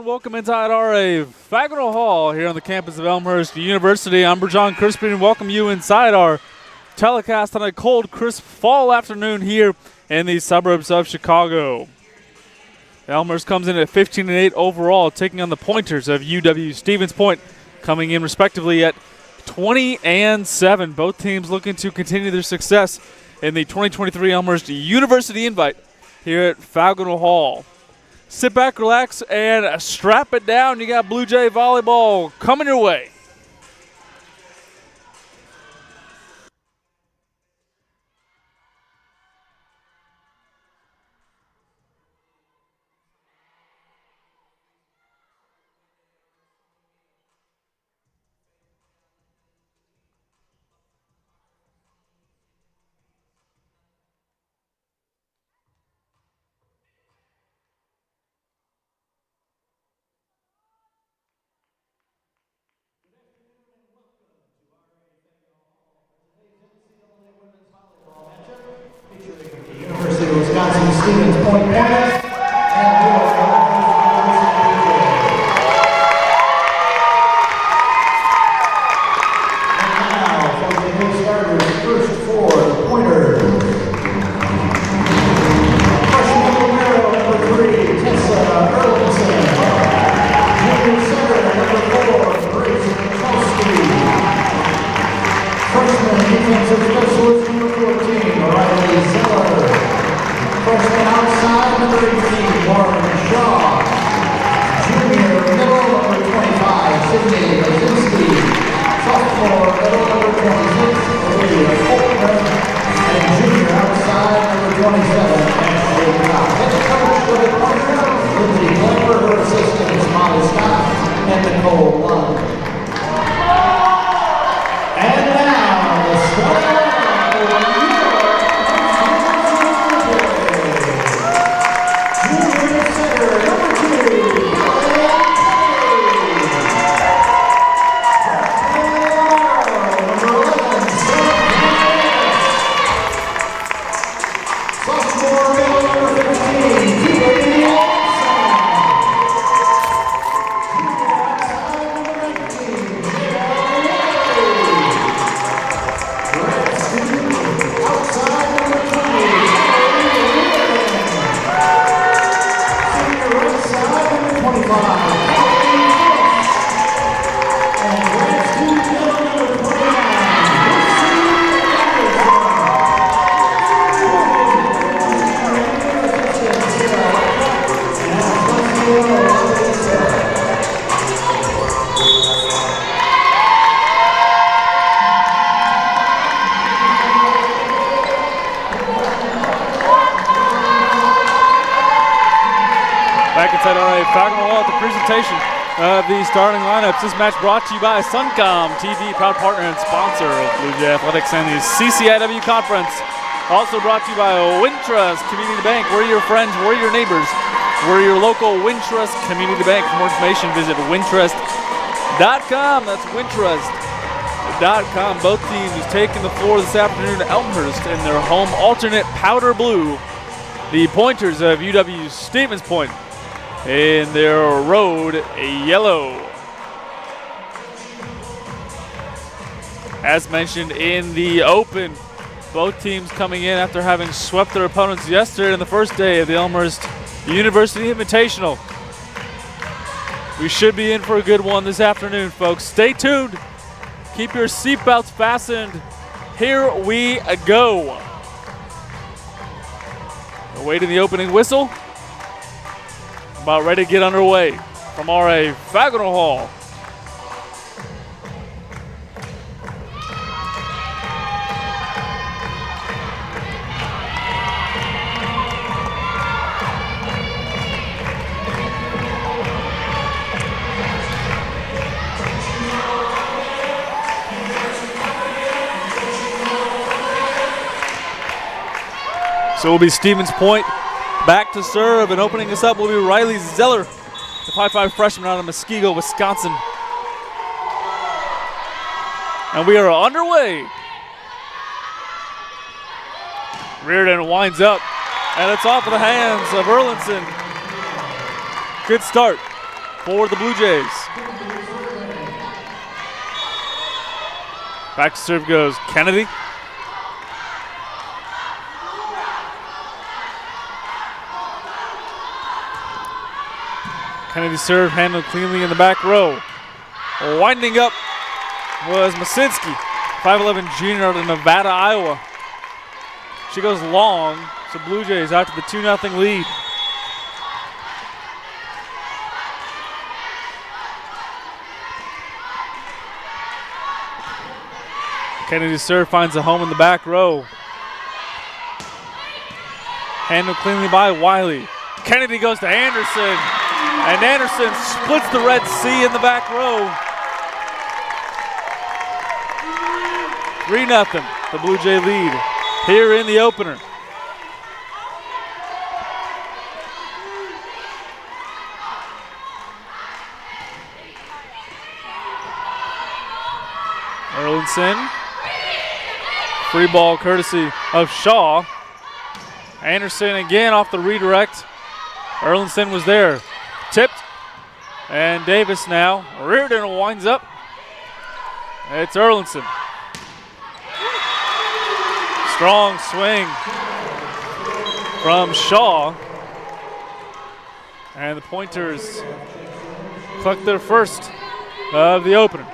Welcome inside our Faculty Hall here on the campus of Elmhurst University. I'm Berjon Crispin and welcome you inside our telecast on a cold, crisp fall afternoon here in the suburbs of Chicago. Elmhurst comes in at 15-8 overall, taking on the Pointers of UW-Stevens Point, coming in respectively at 20-7. Both teams looking to continue their success in the 2023 Elmhurst University Invite here at Faculty Hall. Sit back, relax, and strap it down. You got Blue Jay Volleyball coming your way. Stevens Point Pointers of the starting lineups. This match brought to you by Suncom TV, proud partner and sponsor of Blue Jay Athletics and the CCIW Conference. Also brought to you by Wintrust Community Bank. We're your friends, we're your neighbors. We're your local Wintrust Community Bank. For more information, visit wintrust.com. That's wintrust.com. Both teams taking the floor this afternoon at Elmhurst in their home alternate powder blue. The Pointers of UW-Stevens Point in their road yellow. As mentioned in the open, both teams coming in after having swept their opponents yesterday on the first day of the Elmhurst University Invitational. We should be in for a good one this afternoon, folks. Stay tuned. Keep your seatbelts fastened. Here we go. Awaiting the opening whistle. About ready to get underway from our Faculty Hall. So it will be Stevens Point back to serve, and opening us up will be Riley Zeller, the 5'5" freshman out of Muskego, Wisconsin. And we are underway. Reardon winds up, and it's off of the hands of Erlinson. Good start for the Blue Jays. Back to serve goes Kennedy. Kennedy serve handled cleanly in the back row. Winding up was Masinski, 5'11" junior out of Nevada, Iowa. She goes long, so Blue Jays out to the 2-0 lead. Kennedy's serve finds a home in the back row. Handled cleanly by Wiley. Kennedy goes to Anderson, and Anderson splits the Red Sea in the back row. 3-0, the Blue Jay lead here in the opener. Erlinson. Free ball courtesy of Shaw. Anderson again off the redirect. Erlinson was there. Tipped. And Davis now. Reardon winds up. It's Erlinson. Strong swing from Shaw. And the Pointers collect their first of the opener.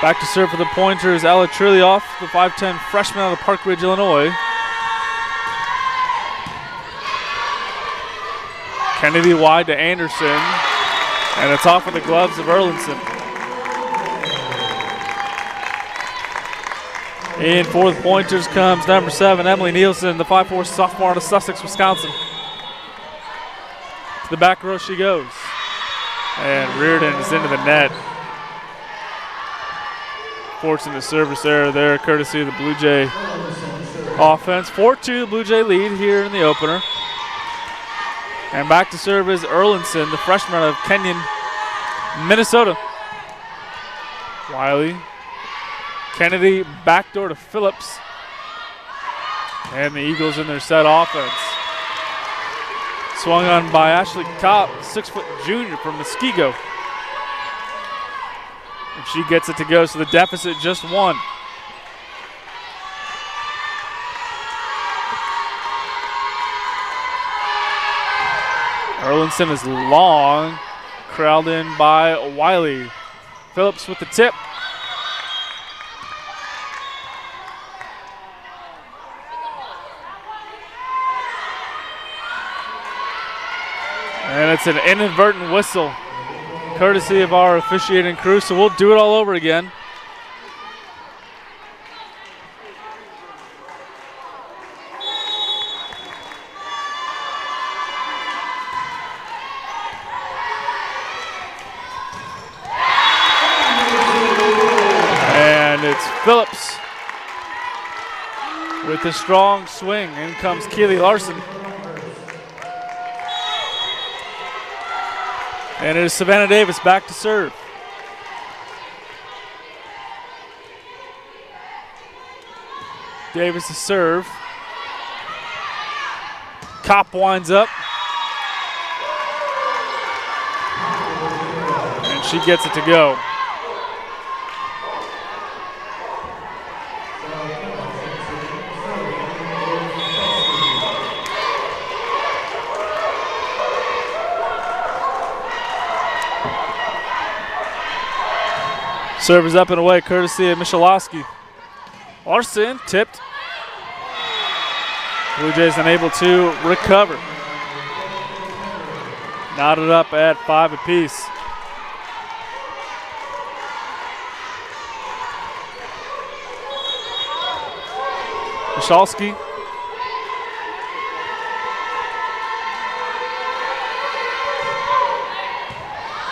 Back to serve for the Pointers, Ella Trilioff, the 5'10" freshman out of Park Ridge, Illinois. Kennedy wide to Anderson, and it's off of the gloves of Erlinson. In for the Pointers comes number 7, Emily Nielsen, the 5'4" sophomore out of Sussex, Wisconsin. To the back row she goes. And Reardon is into the net. Fortunate service error there, courtesy of the Blue Jay offense. 4-2, Blue Jay lead here in the opener. And back to serve is Erlinson, the freshman out of Kenyon, Minnesota. Wiley. Kennedy backdoor to Phillips. And the Eagles in their set offense. Swung on by Ashley Kopp, 6' junior from Muskego. And she gets it to go, so the deficit just 1. Erlinson is long, corralled in by Wiley. Phillips with the tip. And it's an inadvertent whistle, courtesy of our officiating crew, so we'll do it all over again. And it's Phillips with a strong swing. In comes Keely Larson. And it is Savannah Davis back to serve. Davis to serve. Kopp winds up. And she gets it to go. Serve is up and away, courtesy of Michalowski. Larson tipped. Blue Jays unable to recover. Knotted up at 5 apiece. Michalowski.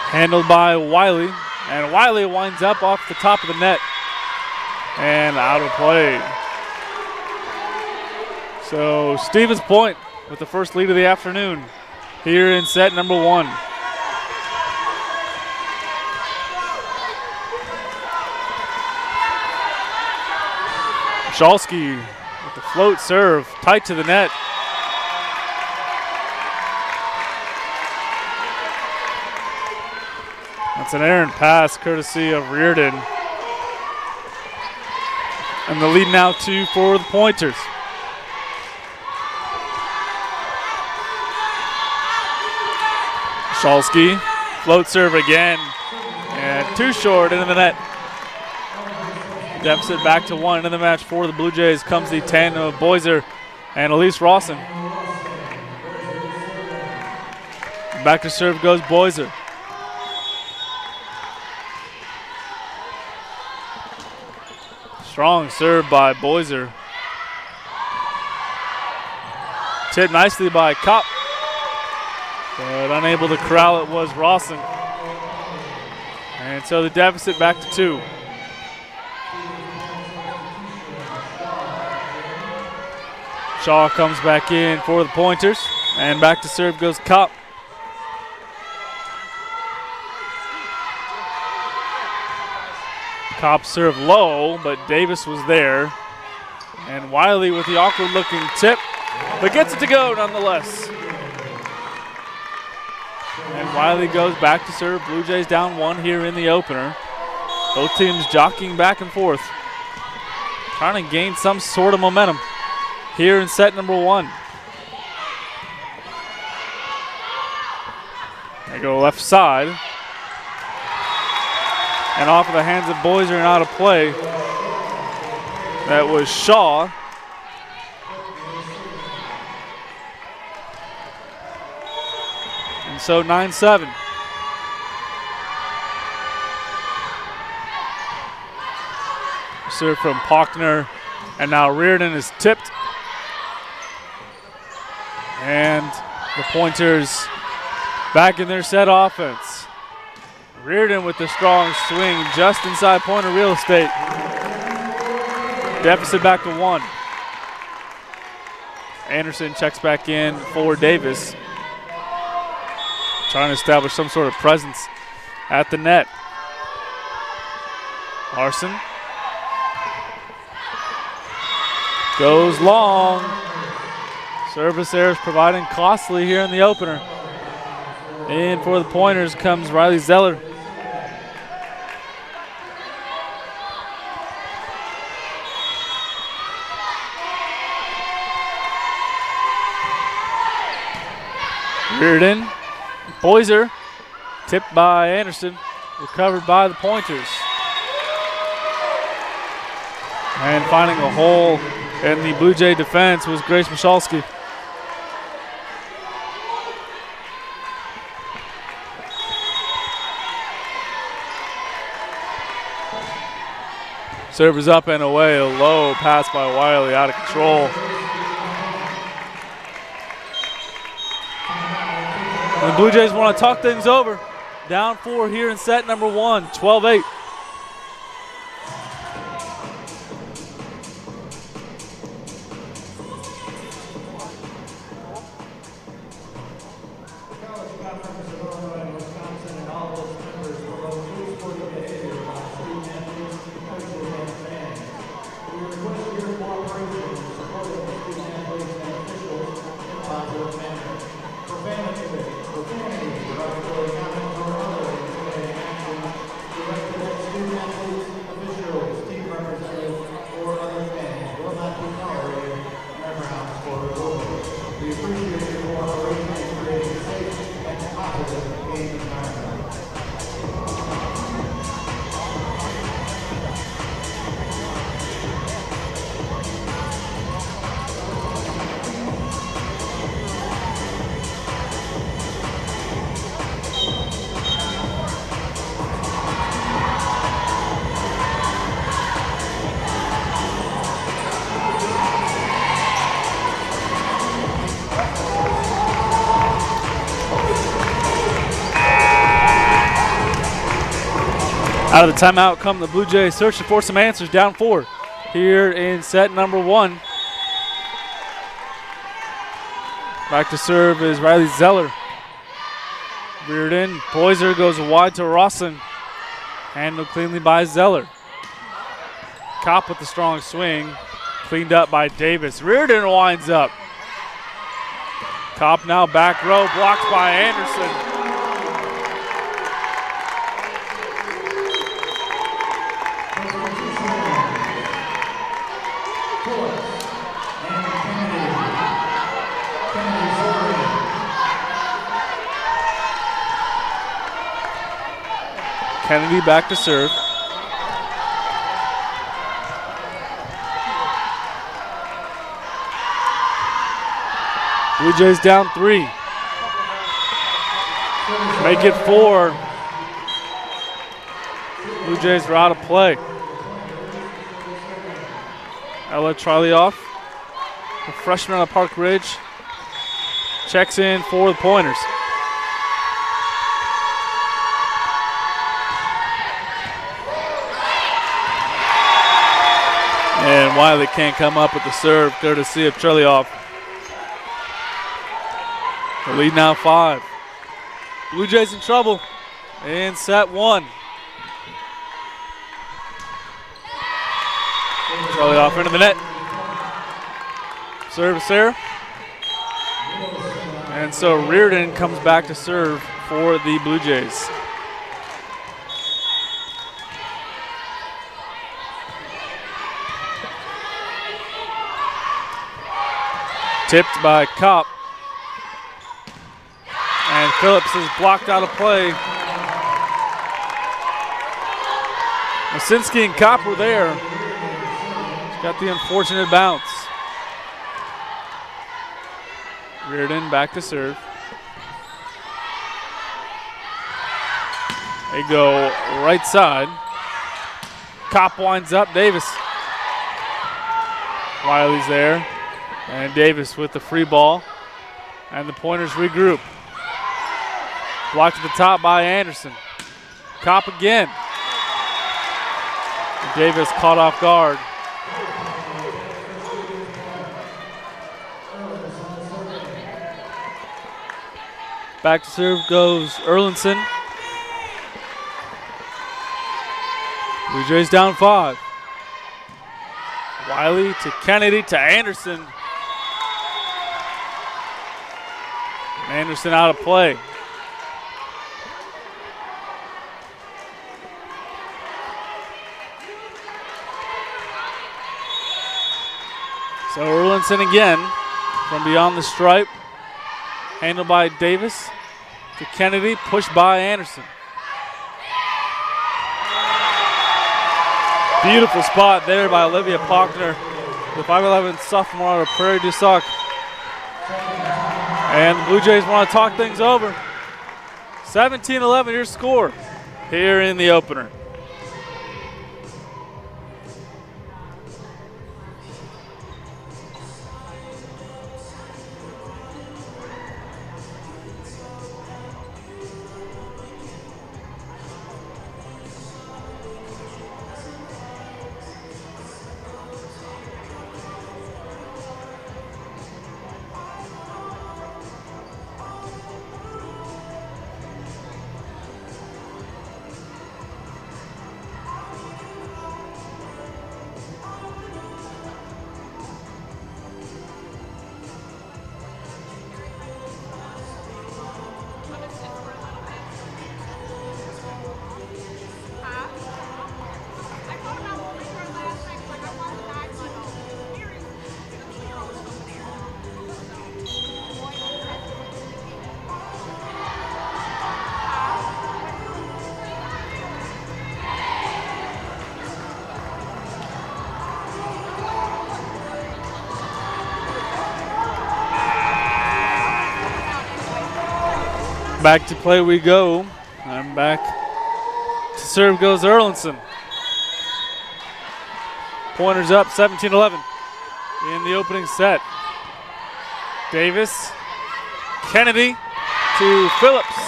Handled by Wiley. And Wiley winds up off the top of the net and out of play. So Stevens Point with the first lead of the afternoon here in set number 1. Michalowski with the float serve, tight to the net. It's an errant pass courtesy of Reardon. And the lead now 2 for the Pointers. Schalski, float serve again, and too short into the net. Deficit back to 1 into the match for the Blue Jays comes the tandem of Boyser and Elise Rawson. Back to serve goes Boyser. Strong serve by Boyser. Tipped nicely by Kopp, but unable to corral it was Rawson. And so the deficit back to 2. Shaw comes back in for the Pointers, and back to serve goes Kopp. Kopp served low, but Davis was there. And Wiley with the awkward looking tip, but gets it to go nonetheless. And Wiley goes back to serve. Blue Jays down 1 here in the opener. Both teams jockeying back and forth, trying to gain some sort of momentum here in set number 1. They go left side. And off of the hands of Boyser and out of play. That was Shaw. And so 9-7. Serve from Paulkner, and now Reardon is tipped. And the Pointers back in their set offense. Reardon with the strong swing just inside Pointer real estate. Deficit back to 1. Anderson checks back in for Davis, trying to establish some sort of presence at the net. Larson goes long. Service errors providing costly here in the opener. In for the Pointers comes Riley Zeller. Reardon, Boyser, tipped by Anderson, recovered by the Pointers. And finding a hole in the Blue Jay defense was Grace Michalski. Serve is up and away, a low pass by Wiley, out of control. The Blue Jays want to talk things over. Down 4 here in set number 1, 12-8. Out of the timeout come the Blue Jays searching for some answers, down 4 here in set number 1. Back to serve is Riley Zeller. Reardon, Boyser goes wide to Rawson. Handled cleanly by Zeller. Kopp with the strong swing, cleaned up by Davis. Reardon winds up. Kopp now back row, blocked by Anderson. Kennedy back to serve. Blue Jays down 3. Make it 4. Blue Jays are out of play. Ella Charlioff, the freshman out of Park Ridge, checks in for the Pointers. And Wiley can't come up with the serve, courtesy of Charlioff. The lead now 5. Blue Jays in trouble in set 1. Charlioff into the net. Service there. And so Reardon comes back to serve for the Blue Jays. Tipped by Kopp. And Phillips is blocked out of play. Masinski and Kopp were there. He's got the unfortunate bounce. Reardon back to serve. They go right side. Kopp winds up. Davis. Wiley's there. And Davis with the free ball. And the Pointers regroup. Blocked at the top by Anderson. Kopp again. And Davis caught off guard. Back to serve goes Erlinson. Blue Jays down 5. Wiley to Kennedy to Anderson. Anderson out of play. So Erlinson again from beyond the stripe. Handled by Davis to Kennedy, pushed by Anderson. Beautiful spot there by Olivia Faulkner, the 5'11" sophomore out of Prairie du Sac. And the Blue Jays want to talk things over. 17-11 your score here in the opener. Back to play we go. And back to serve goes Erlinson. Pointers up 17-11 in the opening set. Davis, Kennedy to Phillips.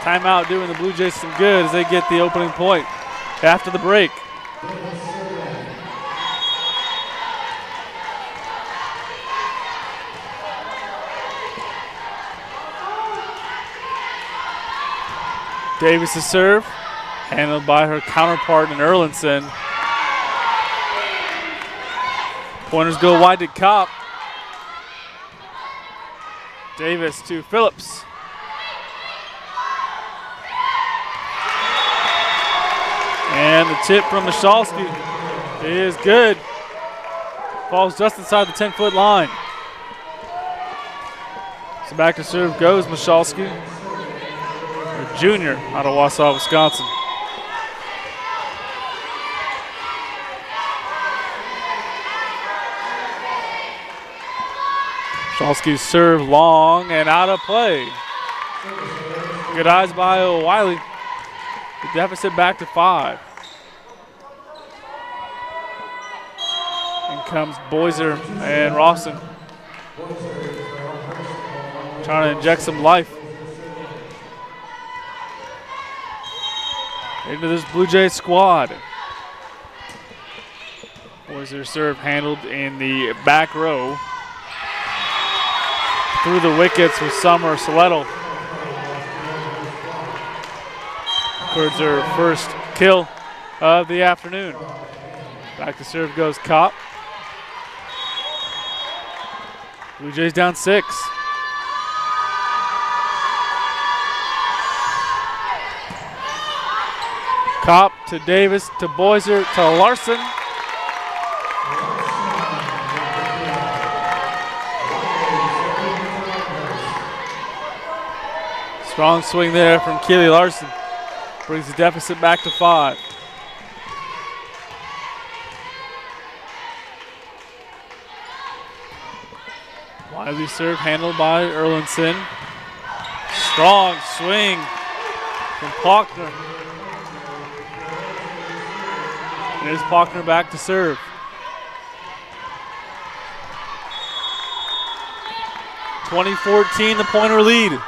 Timeout doing the Blue Jays some good as they get the opening point after the break. Davis' serve, handled by her counterpart in Erlinson. Pointers go wide to Kopp. Davis to Phillips. And the tip from Michalski is good. Falls just inside the 10-foot line. So back to serve goes Michalski. junior out of Wausau, Wisconsin. Schalski's serve long and out of play. Good eyes by Wiley. The deficit back to 5. In comes Boyser and Rawson. Trying to inject some life into this Blue Jays squad. Boyser serve handled in the back row. Through the wickets with Summer Soletto. Records her first kill of the afternoon. Back to serve goes Kopp. Blue Jays down 6. Kopp to Davis to Boyser to Larson. Strong swing there from Keely Larson. Brings the deficit back to 5. Wiley serve handled by Erlinson. Strong swing from Faulkner. There's Faulkner back to serve. .2014, the pointer lead.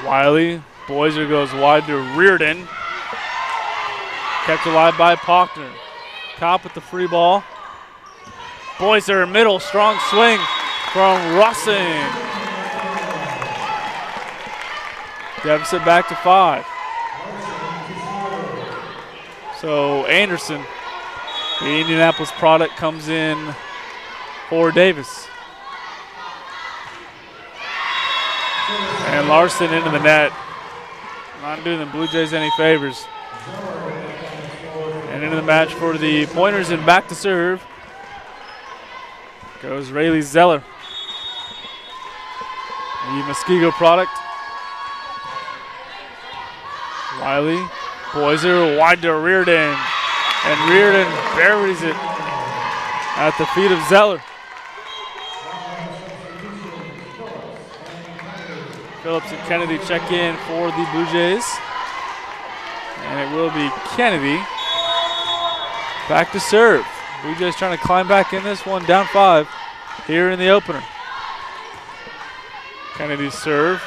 Wiley, Boyser goes wide to Reardon. Kept alive by Faulkner. Kopp with the free ball. Boyser middle, strong swing from Rawson. Deficit back to 5. So Anderson, the Indianapolis product, comes in for Davis. And Larson into the net. Not doing the Blue Jays any favors. And into the match for the Pointers, and back to serve goes Rayleigh Zeller. The Muskego product. Wiley, Boyser wide to Reardon. And Reardon buries it at the feet of Zeller. Phillips and Kennedy check in for the Blue Jays. And it will be Kennedy back to serve. Blue Jays trying to climb back in this one, down 5 here in the opener. Kennedy's serve.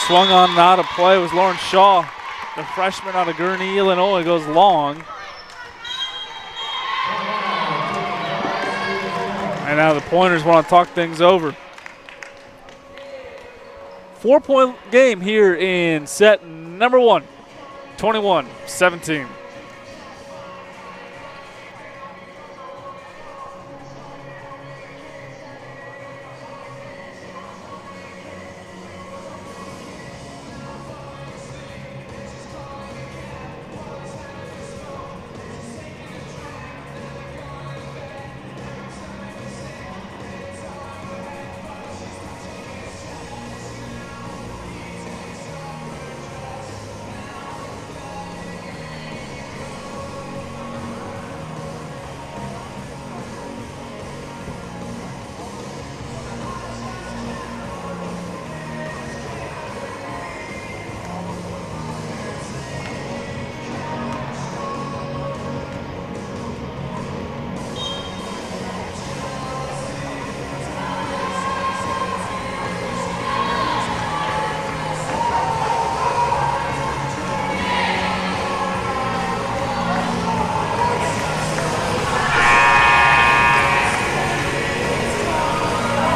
Swung on and out of play was Lauren Shaw, the freshman out of Gurnee, Illinois, goes long. And now the Pointers want to talk things over. 4-point game here in set number 1, 21-17.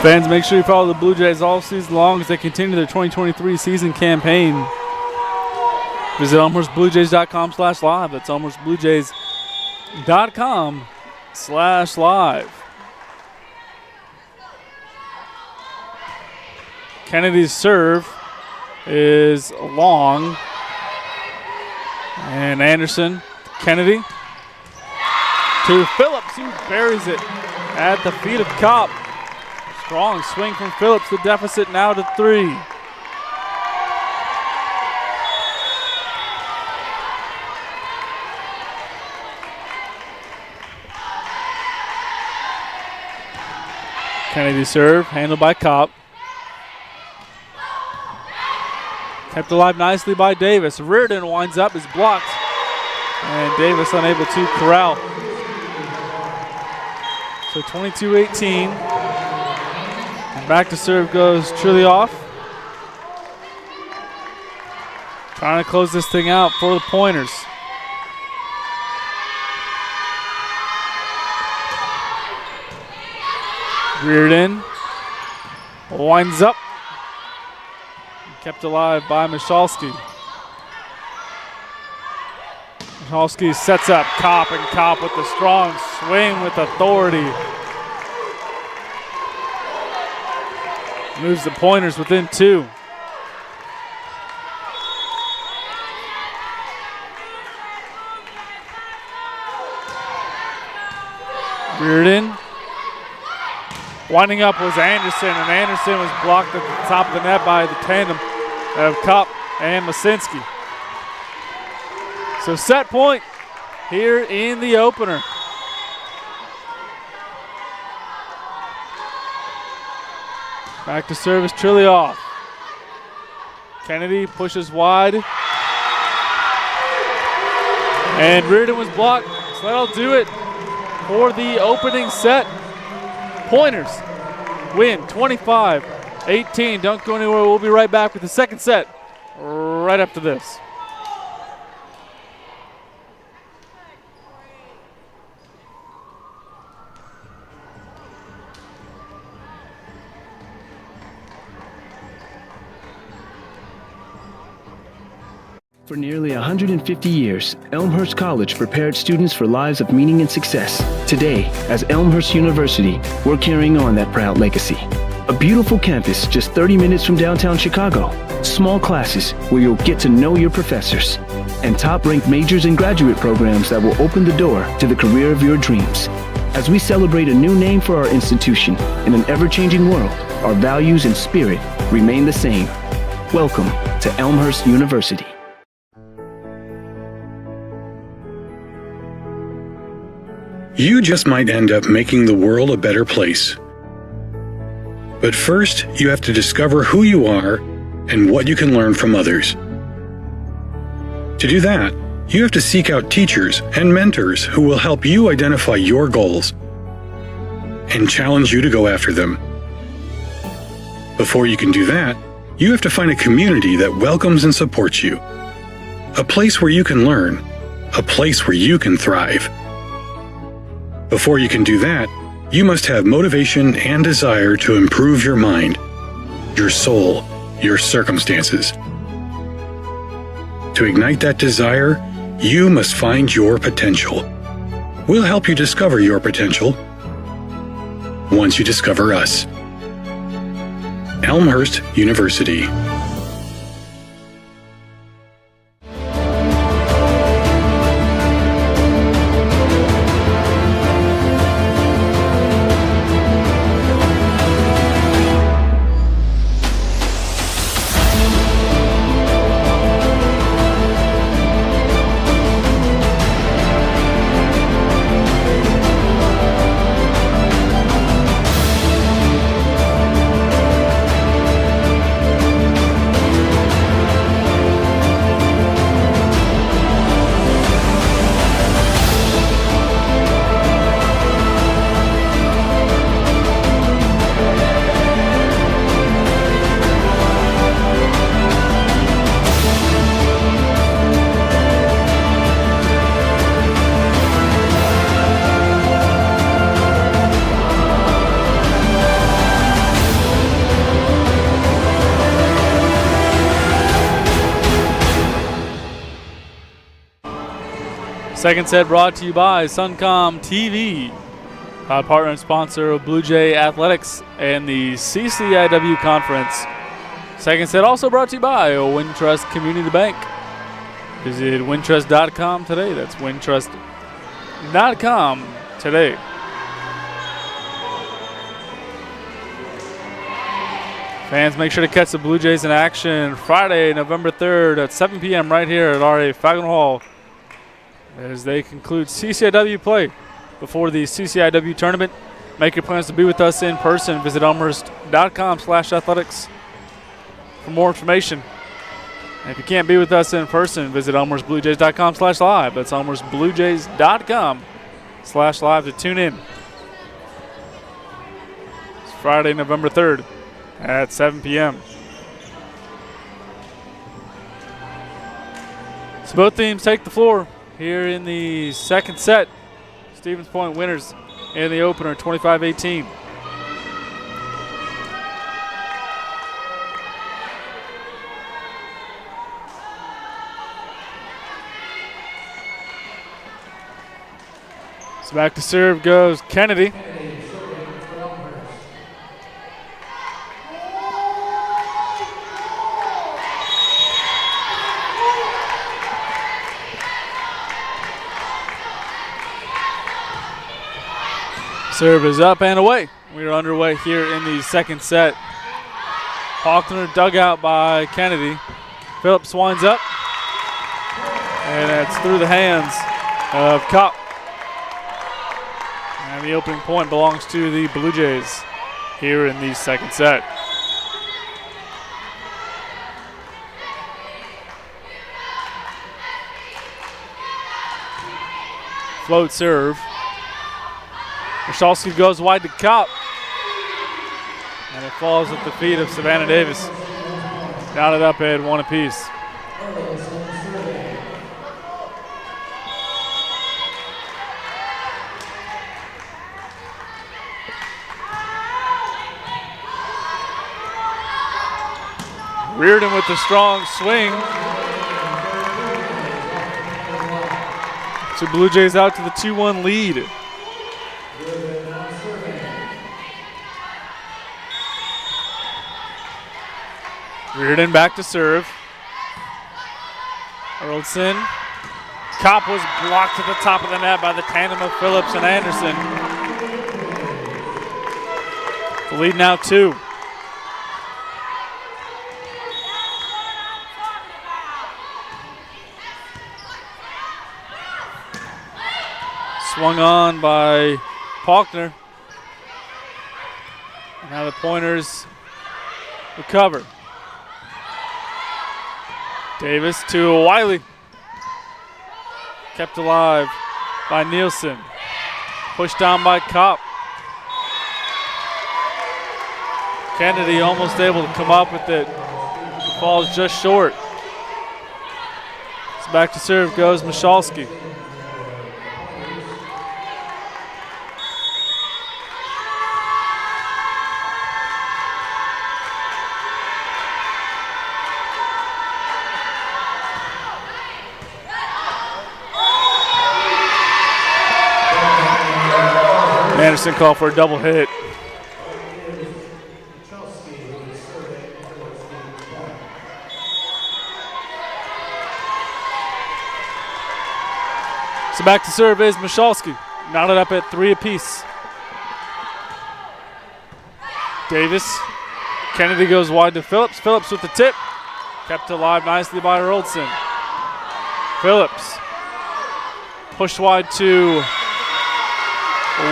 Fans, make sure you follow the Blue Jays all season long as they continue their 2023 season campaign. Visit elmhurstbluejays.com/live. That's elmhurstbluejays.com/live. Kennedy's serve is long. And Anderson, Kennedy to Phillips, who buries it at the feet of Kopp. Strong swing from Phillips. The deficit now to 3. Kennedy serve, handled by Kopp. Kept alive nicely by Davis. Reardon winds up, is blocked. And Davis unable to corral. So 22-18. And back to serve goes Trilioff. Trying to close this thing out for the Pointers. Reardon winds up. Kept alive by Michalski. Michalski sets up Kopp, and Kopp with the strong swing with authority. Moves the Pointers within 2. Reardon. Winding up was Anderson, and Anderson was blocked at the top of the net by the tandem of Kopp and Masinski. So set point here in the opener. Back to service Trilioff. Kennedy pushes wide. And Reardon was blocked, so that'll do it for the opening set. Pointers win 25-18. Don't go anywhere. We'll be right back with the second set right after this. For nearly 150 years, Elmhurst College prepared students for lives of meaning and success. Today, as Elmhurst University, we're carrying on that proud legacy. A beautiful campus just 30 minutes from downtown Chicago. Small classes where you'll get to know your professors. And top-ranked majors and graduate programs that will open the door to the career of your dreams. As we celebrate a new name for our institution in an ever-changing world, our values and spirit remain the same. Welcome to Elmhurst University. You just might end up making the world a better place. But first, you have to discover who you are and what you can learn from others. To do that, you have to seek out teachers and mentors who will help you identify your goals and challenge you to go after them. Before you can do that, you have to find a community that welcomes and supports you. A place where you can learn, a place where you can thrive. Before you can do that, you must have motivation and desire to improve your mind, your soul, your circumstances. To ignite that desire, you must find your potential. We'll help you discover your potential once you discover us. Elmhurst University. Second set brought to you by Suncom TV, proud partner and sponsor of Blue Jay Athletics and the CCIW Conference. Second set also brought to you by Wintrust Community Bank. Visit wintrust.com today. That's wintrust.com today. Fans, make sure to catch the Blue Jays in action Friday, November 3rd at 7 p.m. right here at RA Fagnall Hall as they conclude CCIW play before the CCIW tournament. Make your plans to be with us in person. Visit elmhurst.com/athletics for more information. And if you can't be with us in person, visit elmhurstbluejays.com/live. That's elmhurstbluejays.com/live to tune in. It's Friday, November 3rd at 7 p.m. So both teams take the floor here in the second set. Stevens Point winners in the opener, 25-18. So back to serve goes Kennedy. Serve is up and away. We are underway here in the second set. Faulkner dug out by Kennedy. Phillips winds up. And it's through the hands of Kopp. And the opening point belongs to the Blue Jays here in the second set. Float serve. Michalski goes wide to Kopp. And it falls at the feet of Savannah Davis. Knotted up at one apiece. Reardon with the strong swing. So Blue Jays out to the 2-1 lead. Reardon back to serve. Earlson. Kopp was blocked at the top of the net by the tandem of Phillips and Anderson. The lead now 2. Swung on by Faulkner. Now the Pointers recover. Davis to Wiley. Kept alive by Nielsen. Pushed down by Kopp. Kennedy almost able to come up with it. It falls just short. So back to serve goes Michalski. Anderson called for a double hit. So back to serve is Michalski. Knotted up at 3 apiece. Davis. Kennedy goes wide to Phillips. Phillips with the tip. Kept alive nicely by Earlson. Phillips. Pushed wide to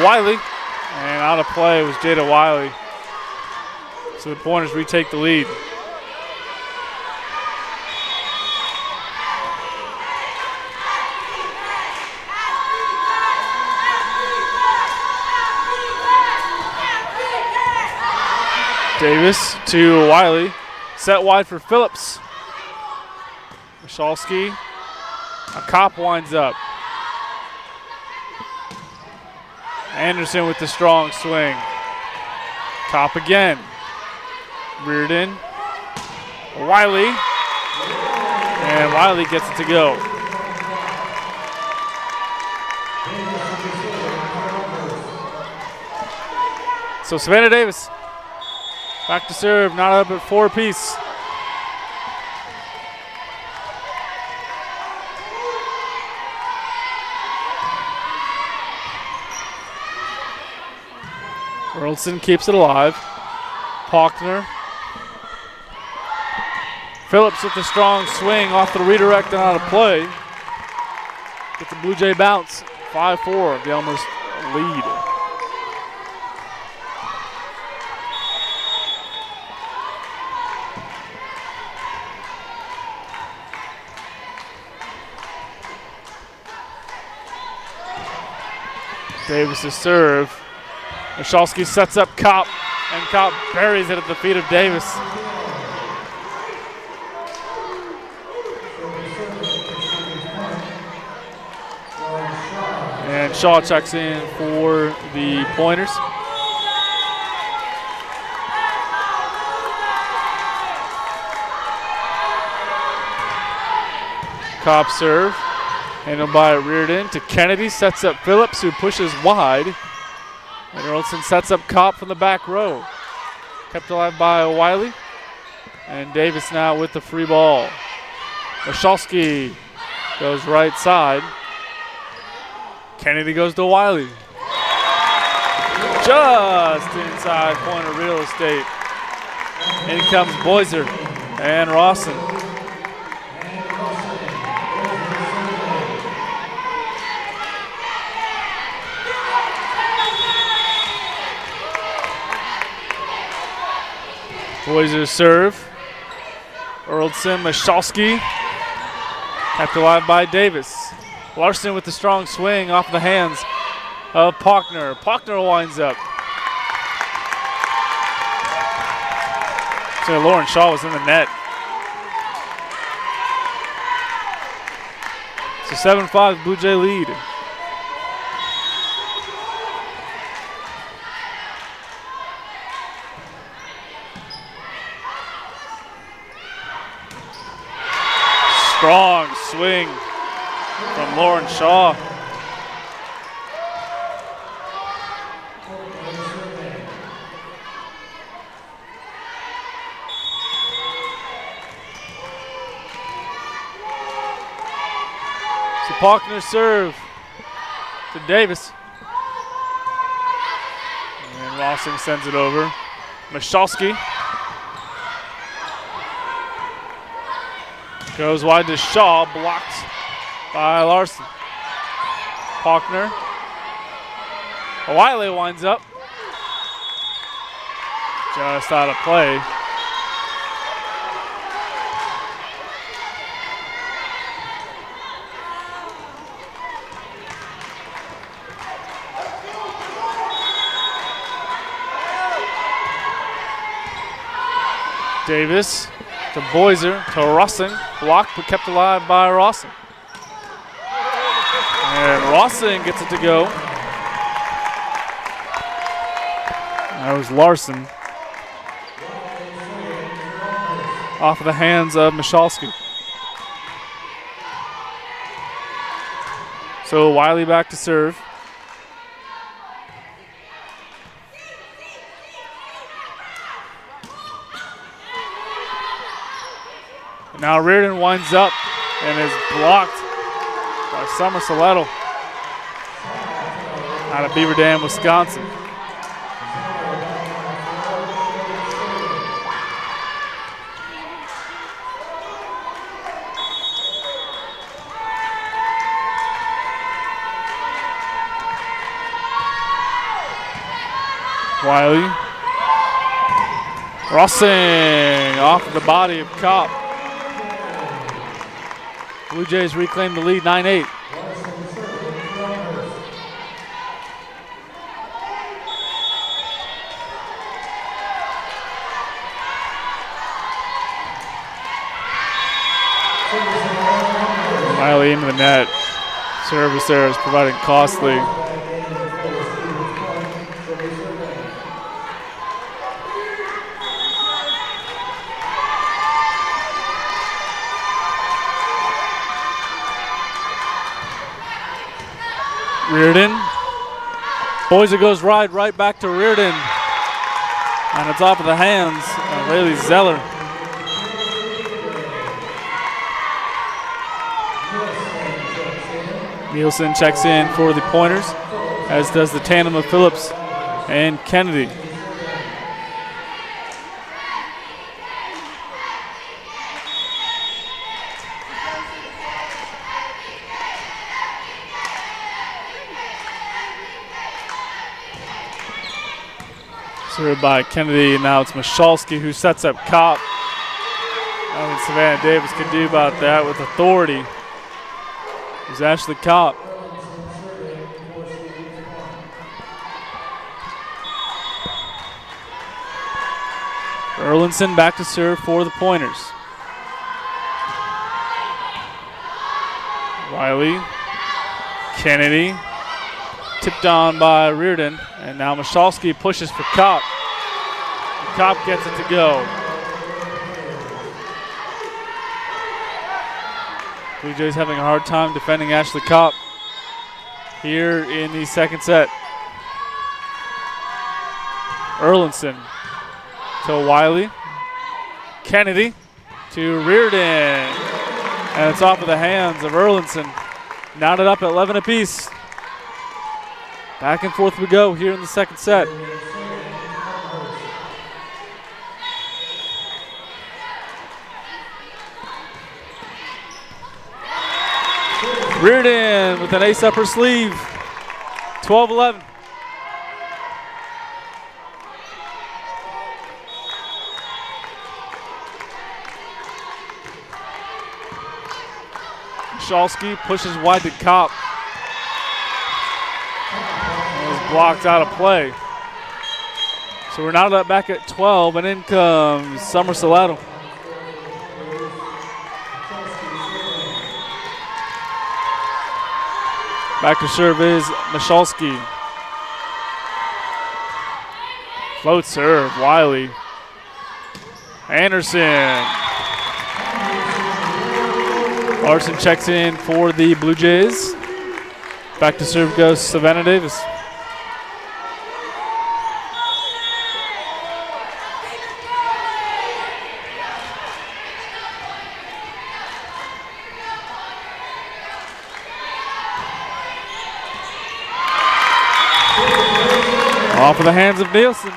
Wiley, and out of play was Jada Wiley. So the Pointers retake the lead. Davis to Wiley, set wide for Phillips. Michalski, a Kopp winds up. Anderson with the strong swing. Kopp again. Reardon. Wiley. And Wiley gets it to go. So Savannah Davis back to serve, not up at 4 apiece. Earlson keeps it alive. Faulkner Phillips with the strong swing off the redirect and out of play. Gets the Blue Jay bounce. 5-4, the Elmhurst lead. Davis' serve. Michalski sets up Kopp, and Kopp buries it at the feet of Davis. And Shaw checks in for the Pointers. Kopp serve. Handled by Reardon to Kennedy, sets up Phillips, who pushes wide. And Earlson sets up Kopp from the back row. Kept alive by Wiley. And Davis now with the free ball. Michalski goes right side. Kennedy goes to Wiley. Just inside Pointer real estate. In comes Boyser and Rawson. Boyser serve. Earlson, Michalski. Kept alive by Davis. Larson with the strong swing off the hands of Pockner. Pockner winds up. So Lauren Shaw was in the net. So 7-5 Blue Jay lead. Strong swing from Lauren Shaw. So Pockner serve to Davis. And Rawson sends it over. Michalski. Goes wide to Shaw, blocked by Larson. Pockner. Wiley winds up. Just out of play. Davis to Boyser, to Rawson. Blocked but kept alive by Rawson. And Rawson gets it to go. That was Larson. Off of the hands of Michalski. So Wiley back to serve. Now Reardon winds up and is blocked by Summer Soletto out of Beaver Dam, Wisconsin. Wiley. Rawson off the body of Kopp. Blue Jays reclaim the lead, 9-8. Wiley into the net. Service there is providing costly. Reardon. Boyser goes right back to Reardon. On the top of the hands of Rayleigh Zeller. Nielsen checks in for the Pointers, as does the tandem of Phillips and Kennedy. Served by Kennedy, and now it's Michalski who sets up Kopp. Nothing Savannah Davis can do about that with authority. It's Ashley Kopp. Erlinson back to serve for the Pointers. Wiley, Kennedy, tipped on by Reardon, and now Michalski pushes for Kopp. And Kopp gets it to go. Blue Jays having a hard time defending Ashley Kopp here in the second set. Erlinson to Wiley, Kennedy to Reardon. And it's off of the hands of Erlinson. Knotted up at 11 apiece. Back and forth we go here in the second set. Reardon with an ace up her sleeve. 12-11. Michalski pushes wide to Kopp. It was blocked out of play. So we're now back at 12, and in comes Summer Salato. Back to serve is Michalski. Float serve, Wiley. Anderson. Larson checks in for the Blue Jays. Back to serve goes Savannah Davis. Off of the hands of Nielsen.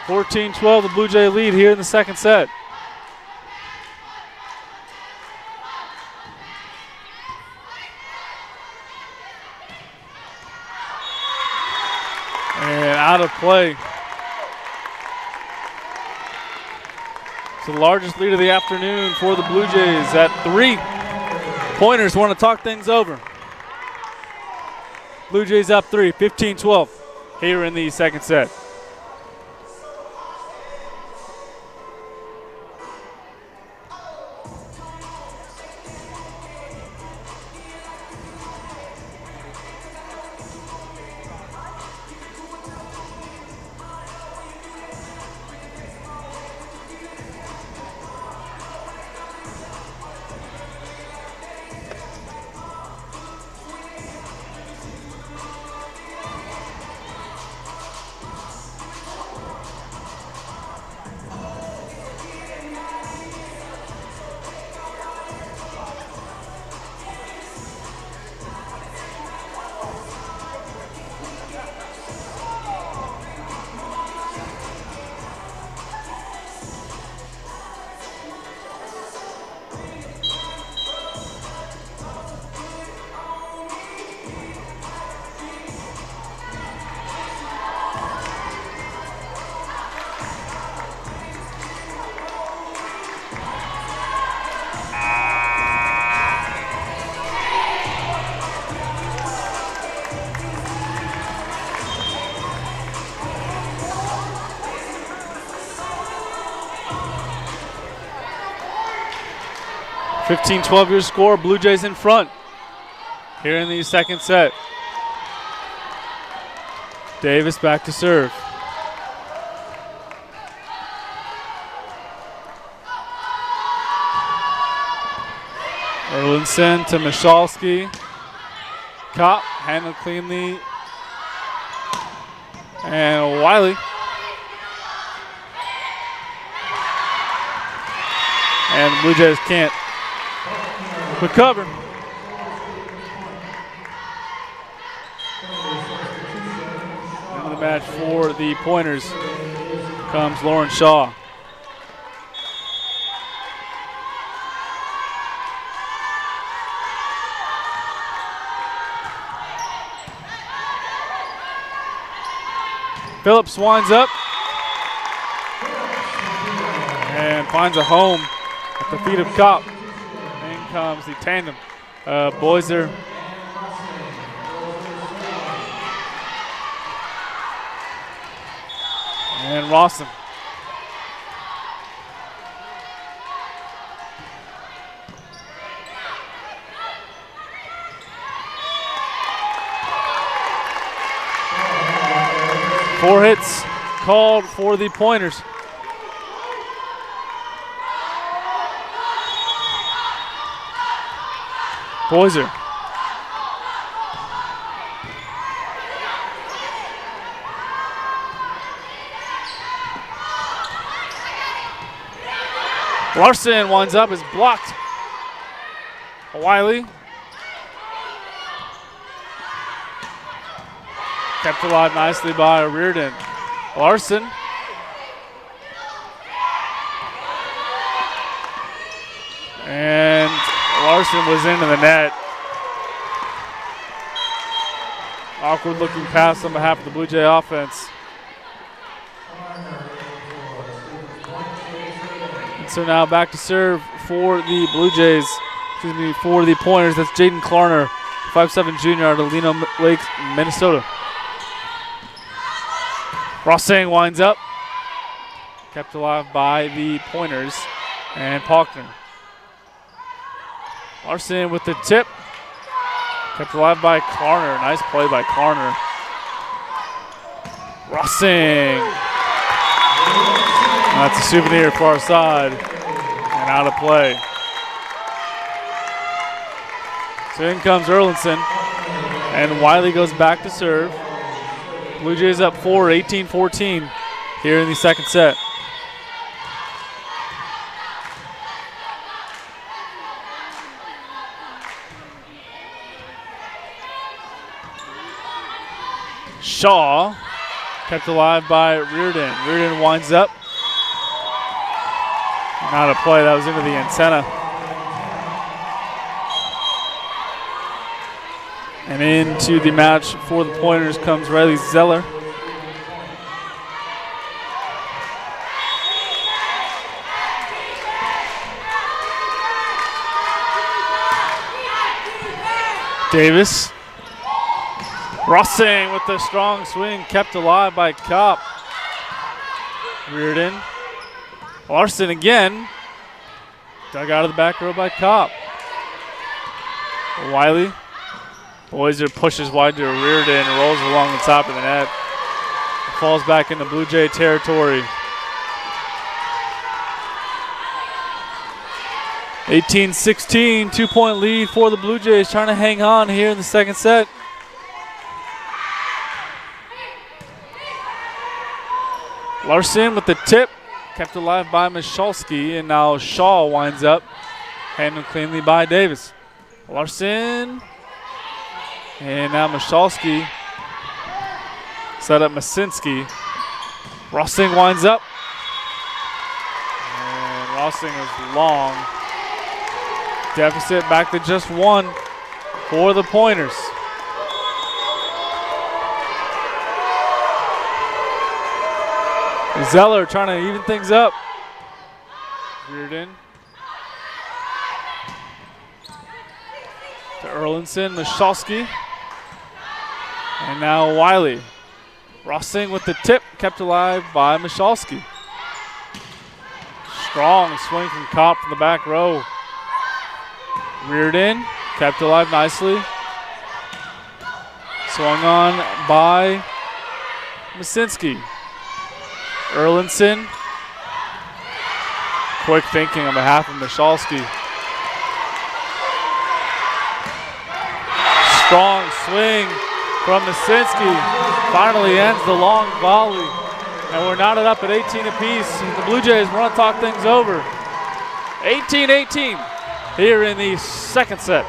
(14-12) the Blue Jay lead here in the second set. And out of play. It's the largest lead of the afternoon for the Blue Jays at 3. Pointers want to talk things over. Blue Jays up 3, 15-12 here in the second set. (15-12) your score. Blue Jays in front here in the second set. Davis back to serve. Erlinson to Michalski. Kopp handled cleanly. And Wiley. And the Blue Jays can't recover. Into the match for the Pointers comes Lauren Shaw. Phillips winds up and finds a home at the feet of Kopp. In comes the tandem. Boyser and Rawson. Four hits called for the Pointers. Boyser. Larson winds up, is blocked. Wiley. Kept alive nicely by Reardon. Larson. And Larson was into the net. Awkward looking pass on behalf of the Blue Jay offense. And so now back to serve for the Blue Jays, for the Pointers. That's Jaden Klarner, 5'7" junior out of Lino Lakes, Minnesota. Rossang winds up. Kept alive by the Pointers and Faulkner. Larson with the tip. Kept alive by Klarner. Nice play by Klarner. Rossang. That's a souvenir for our side. And out of play. So in comes Erlinson. And Wiley goes back to serve. Blue Jays up 18-14 here in the second set. Shaw kept alive by Reardon. Reardon winds up. Not a play, that was into the antenna. And into the match for the Pointers comes Riley Zeller. Davis. Rossang with the strong swing, kept alive by Kopp. Reardon. Larson again. Dug out of the back row by Kopp. Wiley. Boyser pushes wide to Reardon and rolls along the top of the net. Falls back into Blue Jay territory. 18-16, 2-point lead for the Blue Jays, trying to hang on here in the second set. Larson with the tip, kept alive by Michalski, and now Shaw winds up, handled cleanly by Davis. Larson, and now Michalski set up Masinski. Rossing winds up, and Rossing is long. Deficit back to just one for the Pointers. Zeller trying to even things up. Reardon. To Erlinson, Michalski. And now Wiley. Rossing with the tip, kept alive by Michalski. Strong swing from Kopp from the back row. Reardon, kept alive nicely. Swung on by Masinski. Erlinson. Quick thinking on behalf of Michalski. Strong swing from Masinski. Finally ends the long volley. And we're knotted up at 18 apiece. The Blue Jays want to talk things over. 18-18 here in the second set.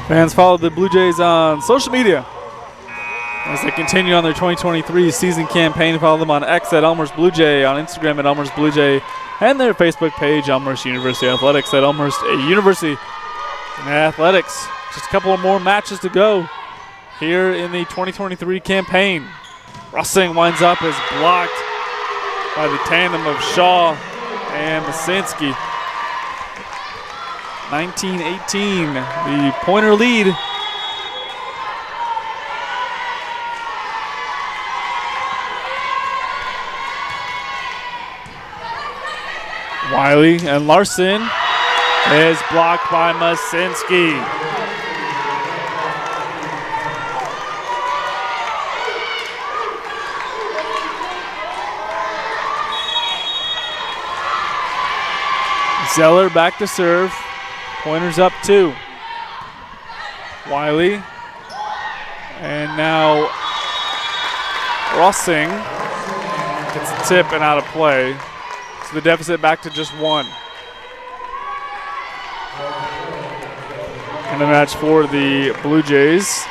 Fans follow the Blue Jays on social media as they continue on their 2023 season campaign. Follow them on X at Elmhurst Blue Jay, on Instagram at Elmhurst Blue Jay, and their Facebook page, Elmhurst University Athletics, at Elmhurst University Athletics. Just a couple of more matches to go here in the 2023 campaign. Russing winds up as blocked by the tandem of Shaw and Masinski. 19-18, the Pointer lead. Wiley and Larson is blocked by Masinski. Zeller back to serve. Pointers up 2. Wiley. And now Russing gets a tip and out of play. So the deficit back to just 1. In the match for the Blue Jays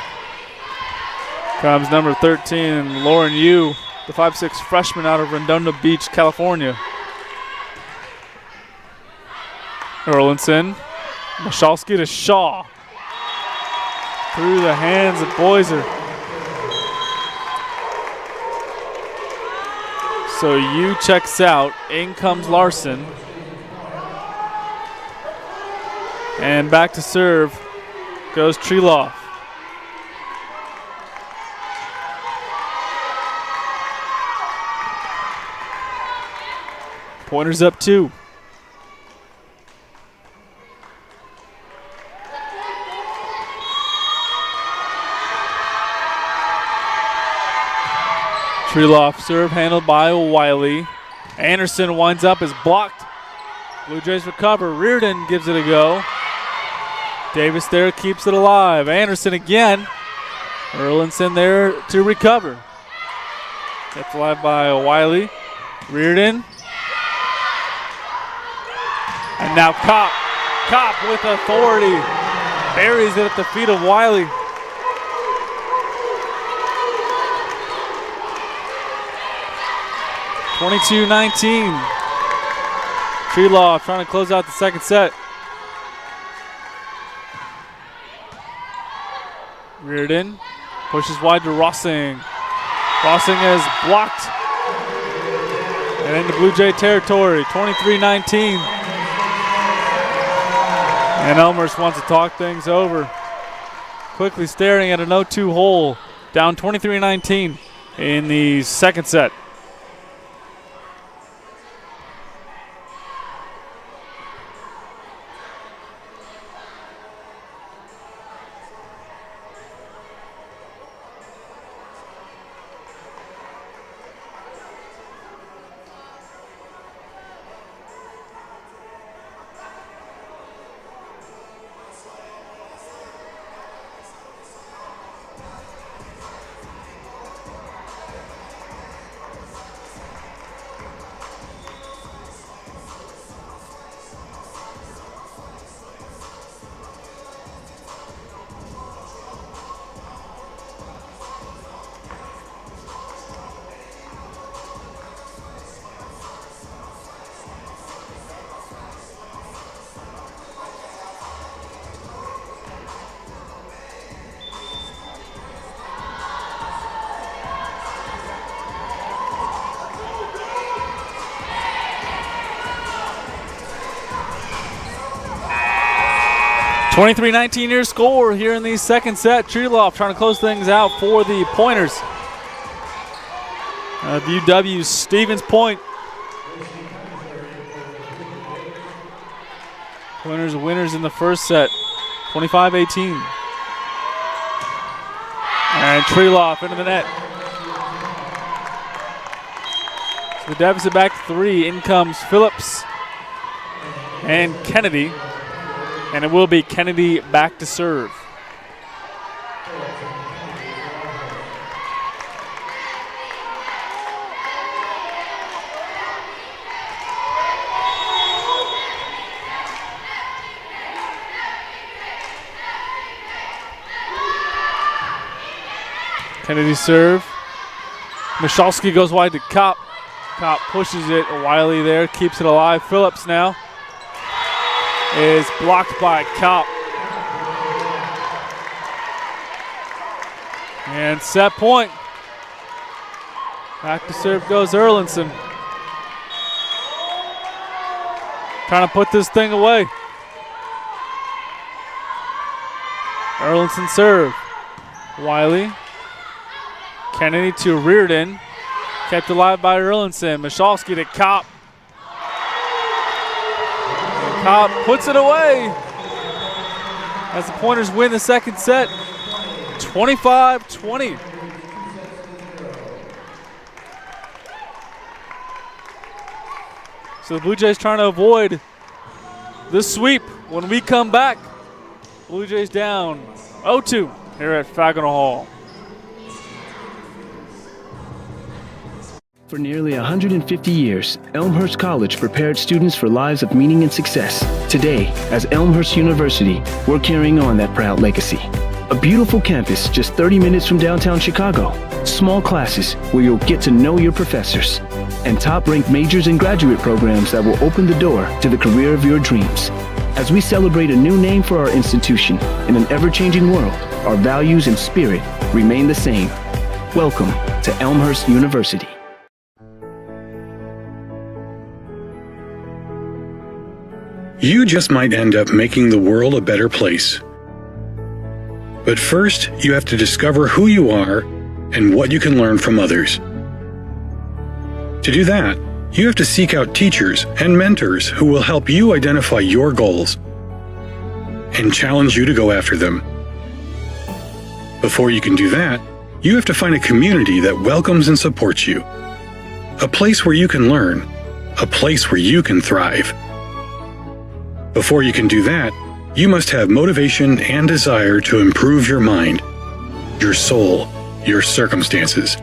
comes number 13, Lauren Yu, the 5'6" freshman out of Redondo Beach, California. Erlinson, Michalski to Shaw. Through the hands of Boyser. So Yu checks out, in comes Larson. And back to serve goes Treloff. Pointers up 2. Treloff serve handled by Wiley. Anderson winds up, is blocked. Blue Jays recover. Reardon gives it a go. Davis there keeps it alive. Anderson again. Erlinson there to recover. Kept alive by Wiley. Reardon. And now Kopp. Kopp with authority. Buries it at the feet of Wiley. (22-19). Treloff trying to close out the second set. Reardon pushes wide to Rossing. Rossing is blocked. And into Blue Jay territory, 23-19. And Elmhurst wants to talk things over. Quickly staring at an 0-2 hole. Down 23-19 in the second set. (23-19) your score here in the second set. Treloff trying to close things out for the Pointers. UW Stevens Point. Pointers winners in the first set, 25-18. And Treloff into the net. So the deficit back to 3. In comes Phillips and Kennedy. And it will be Kennedy back to serve. Kennedy serve. Michalski goes wide to Kopp. Kopp pushes it. Wiley there, keeps it alive. Phillips now is blocked by Kopp. And set point. Back to serve goes Erlinson. Trying to put this thing away. Erlinson serve. Wiley. Kennedy to Reardon. Kept alive by Erlinson. Michalski to Kopp. And Kopp puts it away as the Pointers win the second set. 25-20. So the Blue Jays trying to avoid the sweep. When we come back, Blue Jays down 0-2 here at Fagonal Hall. For nearly 150 years, Elmhurst College prepared students for lives of meaning and success. Today, as Elmhurst University, we're carrying on that proud legacy. A beautiful campus just 30 minutes from downtown Chicago. Small classes where you'll get to know your professors. And top-ranked majors and graduate programs that will open the door to the career of your dreams. As we celebrate a new name for our institution in an ever-changing world, our values and spirit remain the same. Welcome to Elmhurst University. You just might end up making the world a better place. But first, you have to discover who you are and what you can learn from others. To do that, you have to seek out teachers and mentors who will help you identify your goals and challenge you to go after them. Before you can do that, you have to find a community that welcomes and supports you. A place where you can learn, a place where you can thrive. Before you can do that, you must have motivation and desire to improve your mind, your soul, your circumstances.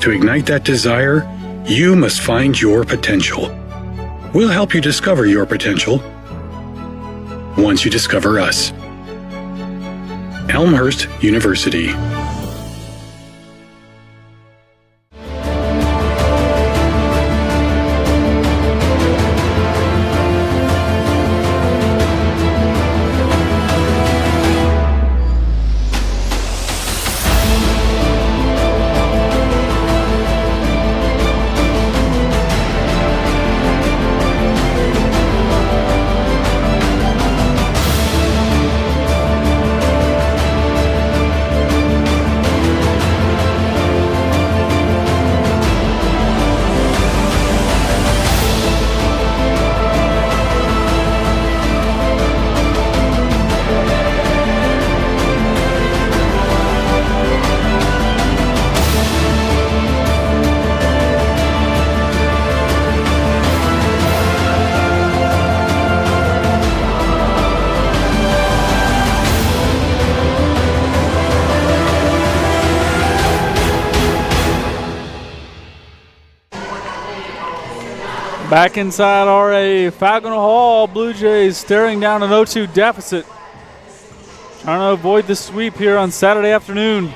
To ignite that desire, you must find your potential. We'll help you discover your potential once you discover us. Elmhurst University. Back inside RA Fagonal Hall, Blue Jays staring down an 0-2 deficit. Trying to avoid the sweep here on Saturday afternoon.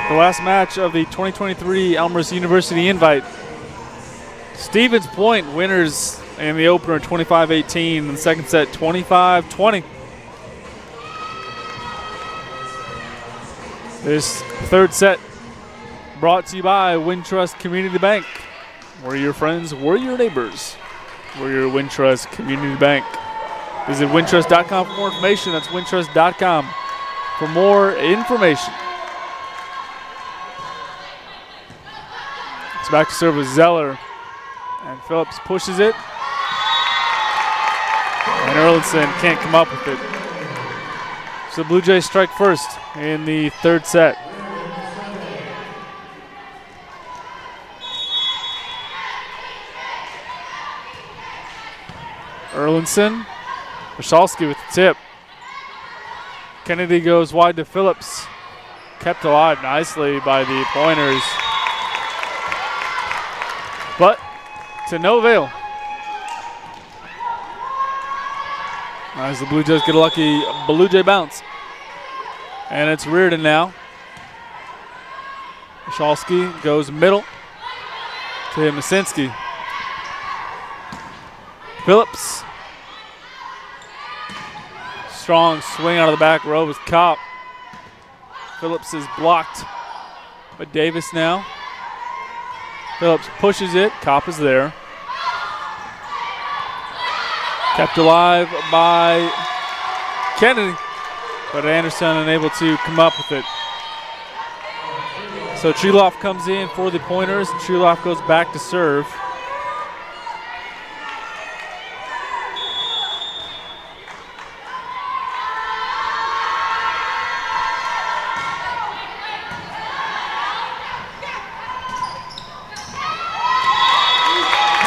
The last match of the 2023 Elmhurst University Invite. Stevens Point winners in the opener 25-18, and the second set 25-20. This third set brought to you by Wintrust Community Bank. We're your friends, we're your neighbors. We're your Wintrust Community Bank. Visit wintrust.com for more information. That's wintrust.com for more information. It's back to serve with Zeller. And Phillips pushes it. And Erlinson can't come up with it. So Blue Jays strike first in the third set. Erlinson, Michalski with the tip. Kennedy goes wide to Phillips. Kept alive nicely by the Pointers. But to no avail. As the Blue Jays get a lucky Blue Jay bounce. And it's Reardon now. Michalski goes middle to Masinski. Phillips. Strong swing out of the back row with Kopp. Phillips is blocked by Davis now. Phillips pushes it. Kopp is there. Kept alive by Kennedy, but Anderson unable to come up with it. So Chuloff comes in for the pointers. Chuloff goes back to serve.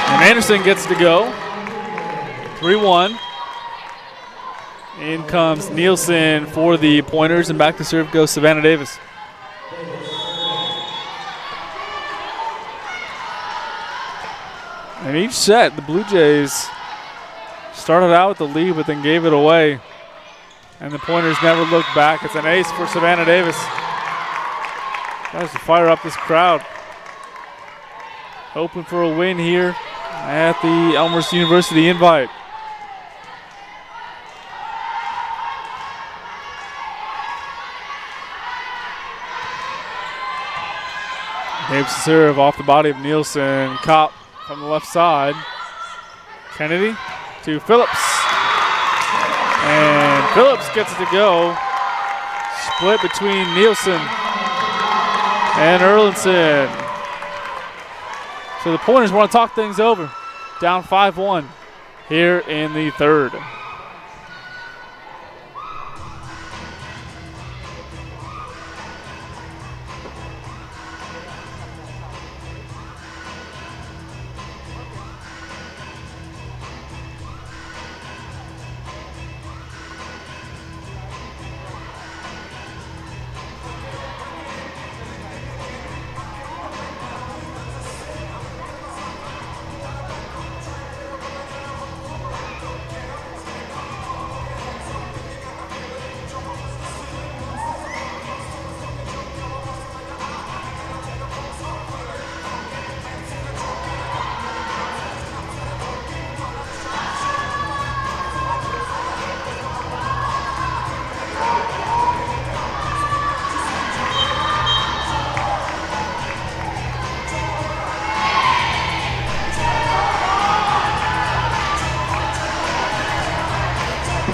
And Anderson gets to go. 3-1. In comes Nielsen for the pointers, and back to serve goes Savannah Davis. And each set, the Blue Jays started out with the lead, but then gave it away. And the pointers never looked back. It's an ace for Savannah Davis. Tries to fire up this crowd. Hoping for a win here at the Elmhurst University Invite. Davis to serve off the body of Nielsen. Kopp from the left side. Kennedy to Phillips. And Phillips gets it to go. Split between Nielsen and Erlinson. So the Pointers want to talk things over. Down 5-1 here in the third.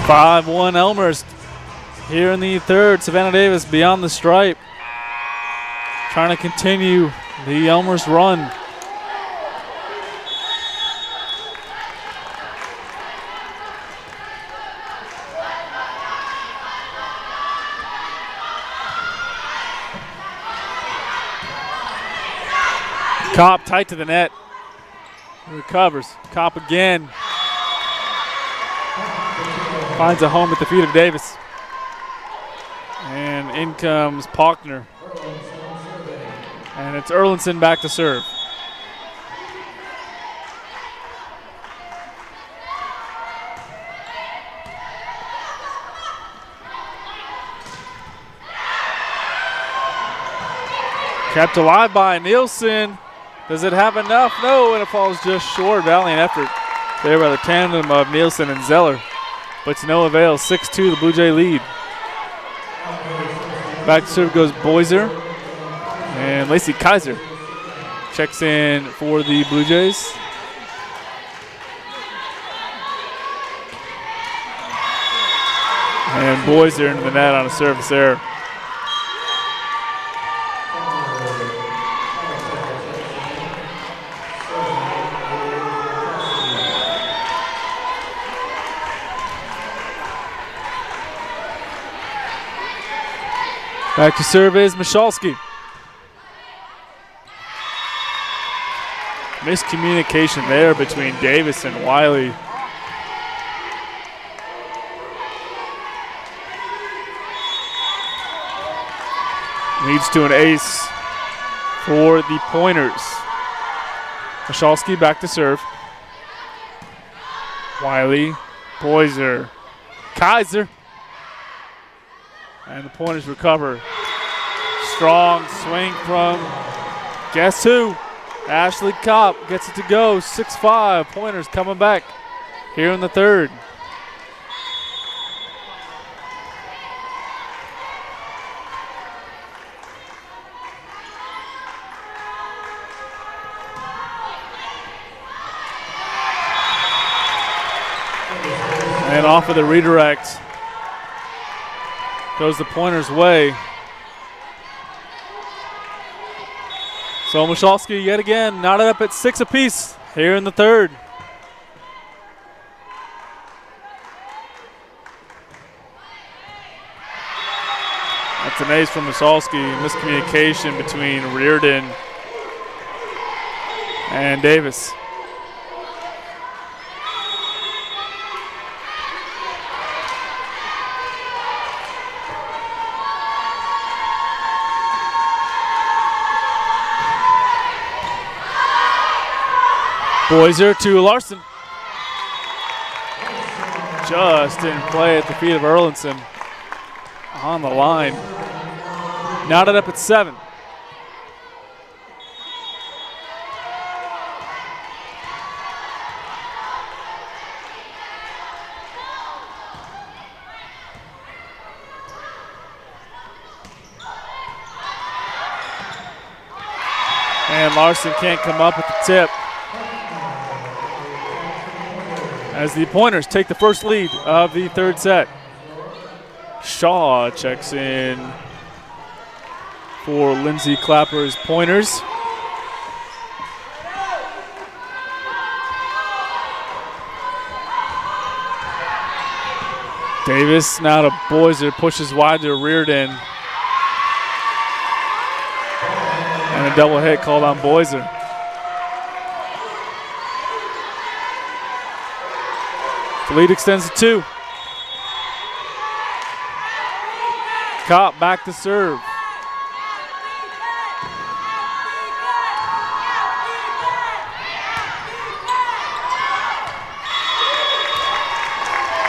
Five-1 Elmhurst here in the third. Savannah Davis beyond the stripe, trying to continue the Elmhurst run. Kopp tight to the net. Recovers. Kopp again. Finds a home at the feet of Davis. And in comes Paulkner. And it's Erlinson back to serve. Kept alive by Nielsen. Does it have enough? No, and it falls just short. Valiant effort there by the tandem of Nielsen and Zeller. But to no avail. 6-2 the Blue Jay lead. Back to serve goes Boyser. And Lacey Kaiser checks in for the Blue Jays. And Boyser into the net on a service error. Back to serve is Michalski. Miscommunication there between Davis and Wiley. Leads to an ace for the Pointers. Michalski back to serve. Wiley, Boyser, Kaiser. And the Pointers recover. Strong swing from guess who? Ashley Kopp gets it to go. 6-5. Pointers coming back here in the third. And off of the redirect goes the Pointers' way. So Michalski yet again knotted up at 6 apiece here in the third. That's an ace from Michalski. Miscommunication between Reardon and Davis. Boiser to Larson. Just didn't play at the feet of Erlinson. On the line. Knotted up at 7. And Larson can't come up with the tip. As the Pointers take the first lead of the third set. Shaw checks in for Lindsay Clapper's Pointers. Davis now to Boiser, pushes wide to Reardon. And a double hit called on Boiser. The lead extends to 2. Kopp back to serve.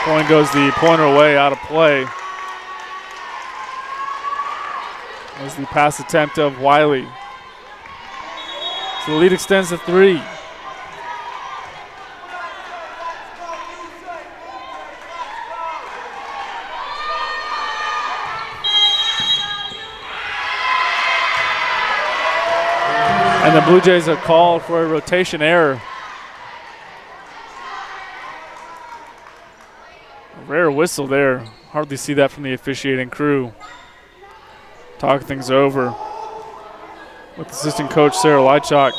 Point goes the Pointer away, out of play. Was the pass attempt of Wiley. So the lead extends to 3. And the Blue Jays are called for a rotation error. A rare whistle there. Hardly see that from the officiating crew. Talk things over with assistant coach Sarah Leitchock.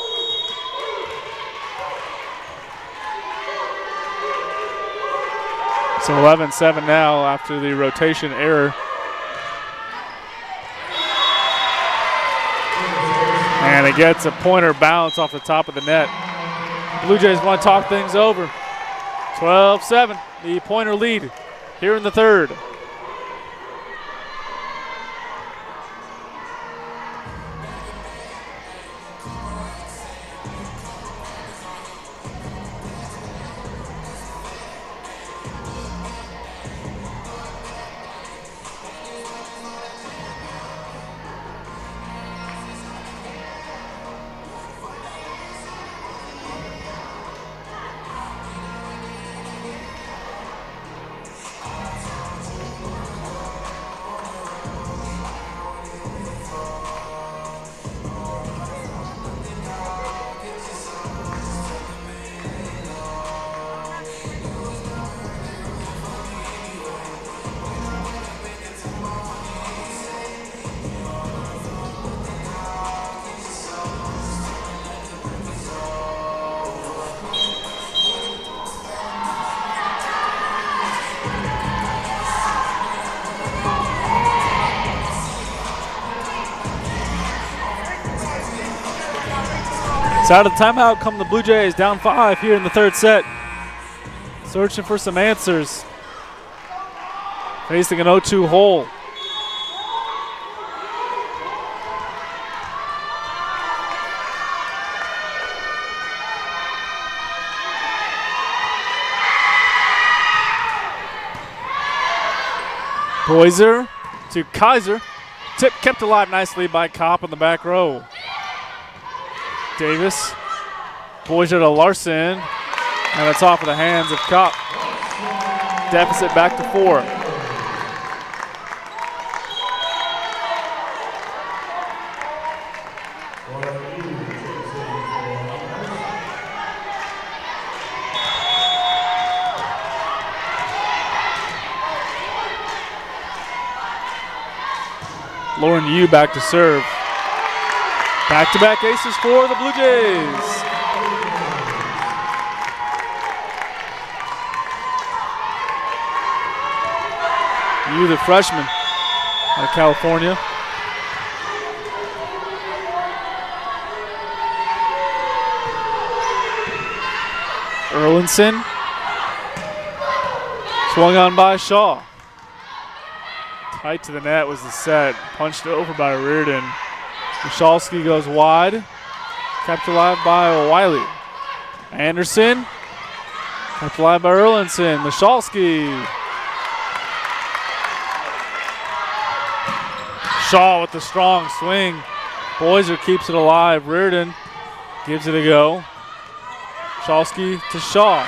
So 11-7 now after the rotation error. And it gets a Pointer bounce off the top of the net. Blue Jays want to talk things over. 12-7, the Pointer lead here in the third. So out of timeout come the Blue Jays, down 5 here in the third set. Searching for some answers. Facing an 0-2 hole. Boiser to Kaiser. Tip kept alive nicely by Kopp in the back row. Davis. Boisier to Larson. And it's off of the hands of Kopp. Deficit back to 4. Lauren Yu back to serve. Back-to-back aces for the Blue Jays. Yu, the freshman out of California. Erlinson. Swung on by Shaw. Tight to the net was the set. Punched over by Reardon. Michalski goes wide. Kept alive by Wiley. Anderson. Kept alive by Erlinson. Michalski. Shaw with the strong swing. Boisier keeps it alive. Reardon gives it a go. Michalski to Shaw.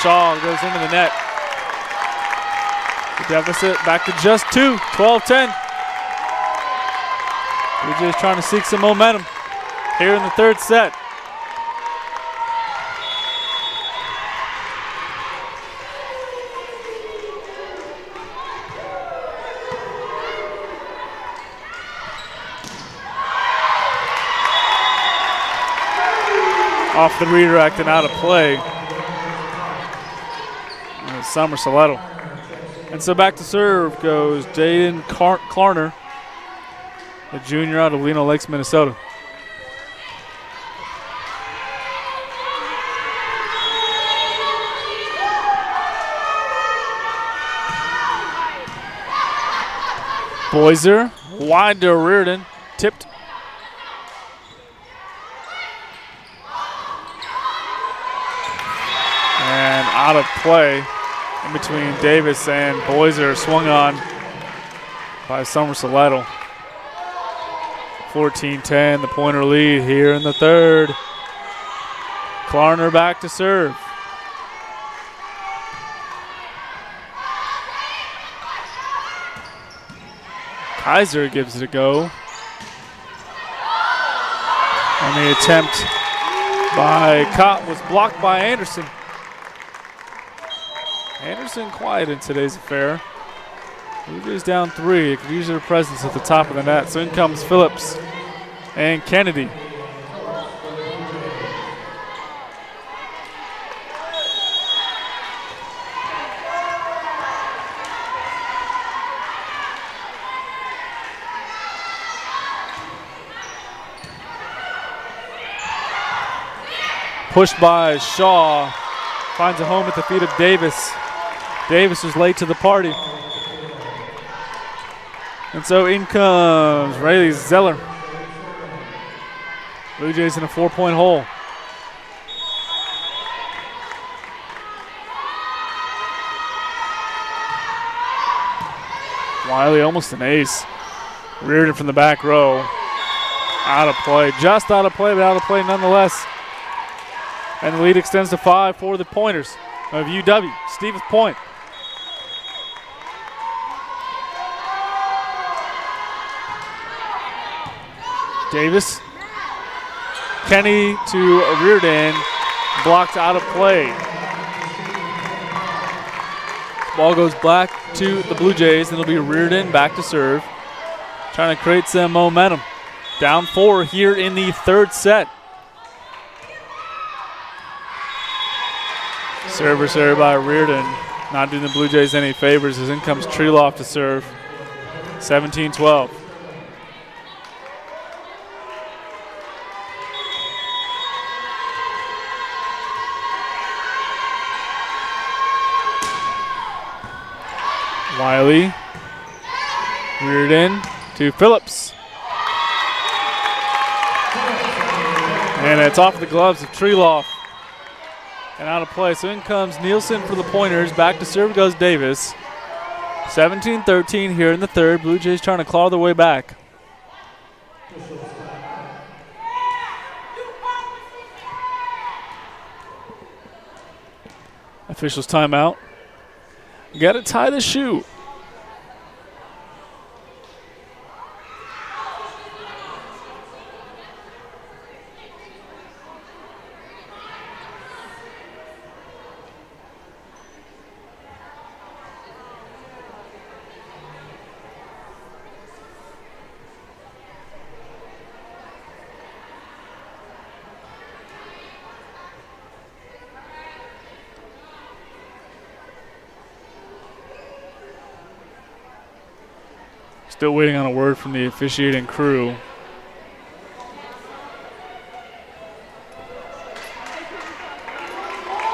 Shaw goes into the net. The deficit back to just 2, 12-10. Blue Jays trying to seek some momentum here in the third set. Off the redirect and out of play. And it's Summer Soletto. And so back to serve goes Jaden Klarner, a junior out of Lino Lakes, Minnesota. Boisier wide to Reardon, tipped. And out of play in between Davis and Boisier, swung on by Summer Soletto. 14-10, the pointer lead here in the third. Klarner back to serve. Kaiser gives it a go. And the attempt by Kopp was blocked by Anderson. Anderson quiet in today's affair. Blue Jays down 3. It could use their presence at the top of the net. So in comes Phillips and Kennedy. Pushed by Shaw. Finds a home at the feet of Davis. Davis was late to the party. And so in comes Rayleigh Zeller. Blue Jays in a 4-point hole. Wiley almost an ace. Reardon from the back row. Out of play. Just out of play, but out of play nonetheless. And the lead extends to 5 for the Pointers of UW. Stevens Point. Davis. Kenny to Reardon. Blocked out of play. Ball goes back to the Blue Jays, and it'll be Reardon back to serve. Trying to create some momentum. Down 4 here in the third set. Serve by Reardon. Not doing the Blue Jays any favors as in comes Treloff to serve. 17-12. Wiley. Reardon to Phillips. And it's off the gloves of Treloff. And out of play. So in comes Nielsen for the Pointers. Back to serve goes Davis. 17-13 here in the third. Blue Jays trying to claw their way back. Officials timeout. Got to tie the shoe. Still waiting on a word from the officiating crew.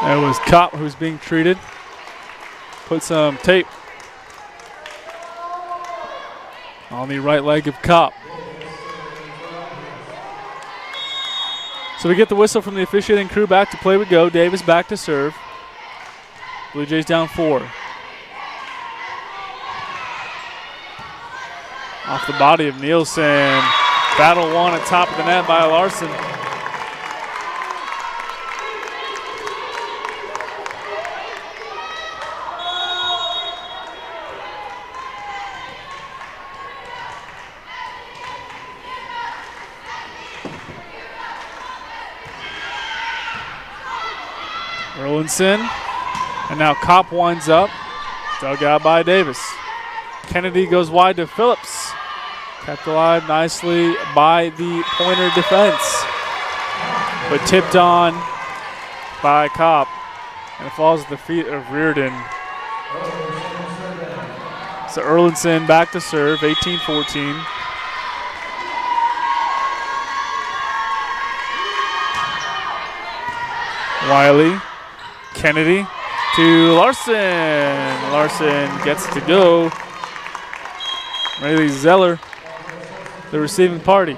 That was Kopp who's being treated. Put some tape on the right leg of Kopp. So we get the whistle from the officiating crew. Back to play we go. Davis back to serve. Blue Jays down 4. Off the body of Nielsen. Battle won at top of the net by Larson. Erlinson. And now Kopp winds up. Dug out by Davis. Kennedy goes wide to Phillips. Kept alive nicely by the Pointer defense. But tipped on by Kopp. And it falls at the feet of Reardon. So Erlinson back to serve, 18-14. Wiley, Kennedy to Larson. Larson gets to go. Riley Zeller, the receiving party.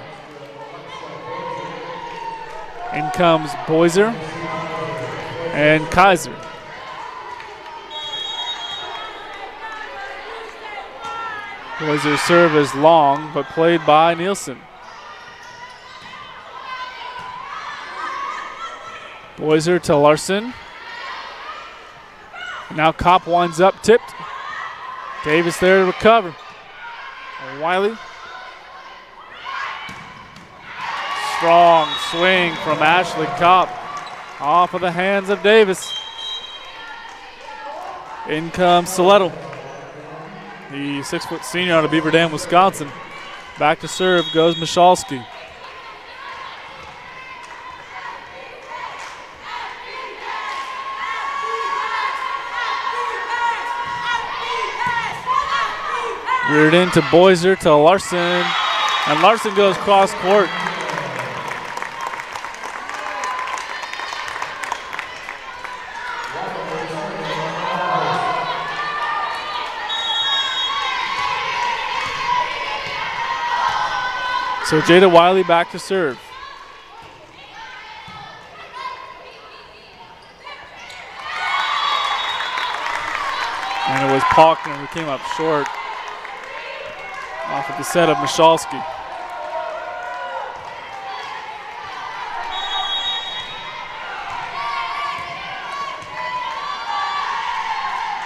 In comes Boiser and Kaiser. Boiser's serve is long, but played by Nielsen. Boiser to Larson. Now Kopp winds up, tipped. Davis there to recover. Wiley. Strong swing from Ashley Kopp off of the hands of Davis. In comes Soletto, the 6-foot senior out of Beaver Dam, Wisconsin. Back to serve goes Michalski. Reardon to Boiser to Larson, and Larson goes cross court. So Jada Wiley back to serve. And it was Paulkner who came up short off of the set of Michalski.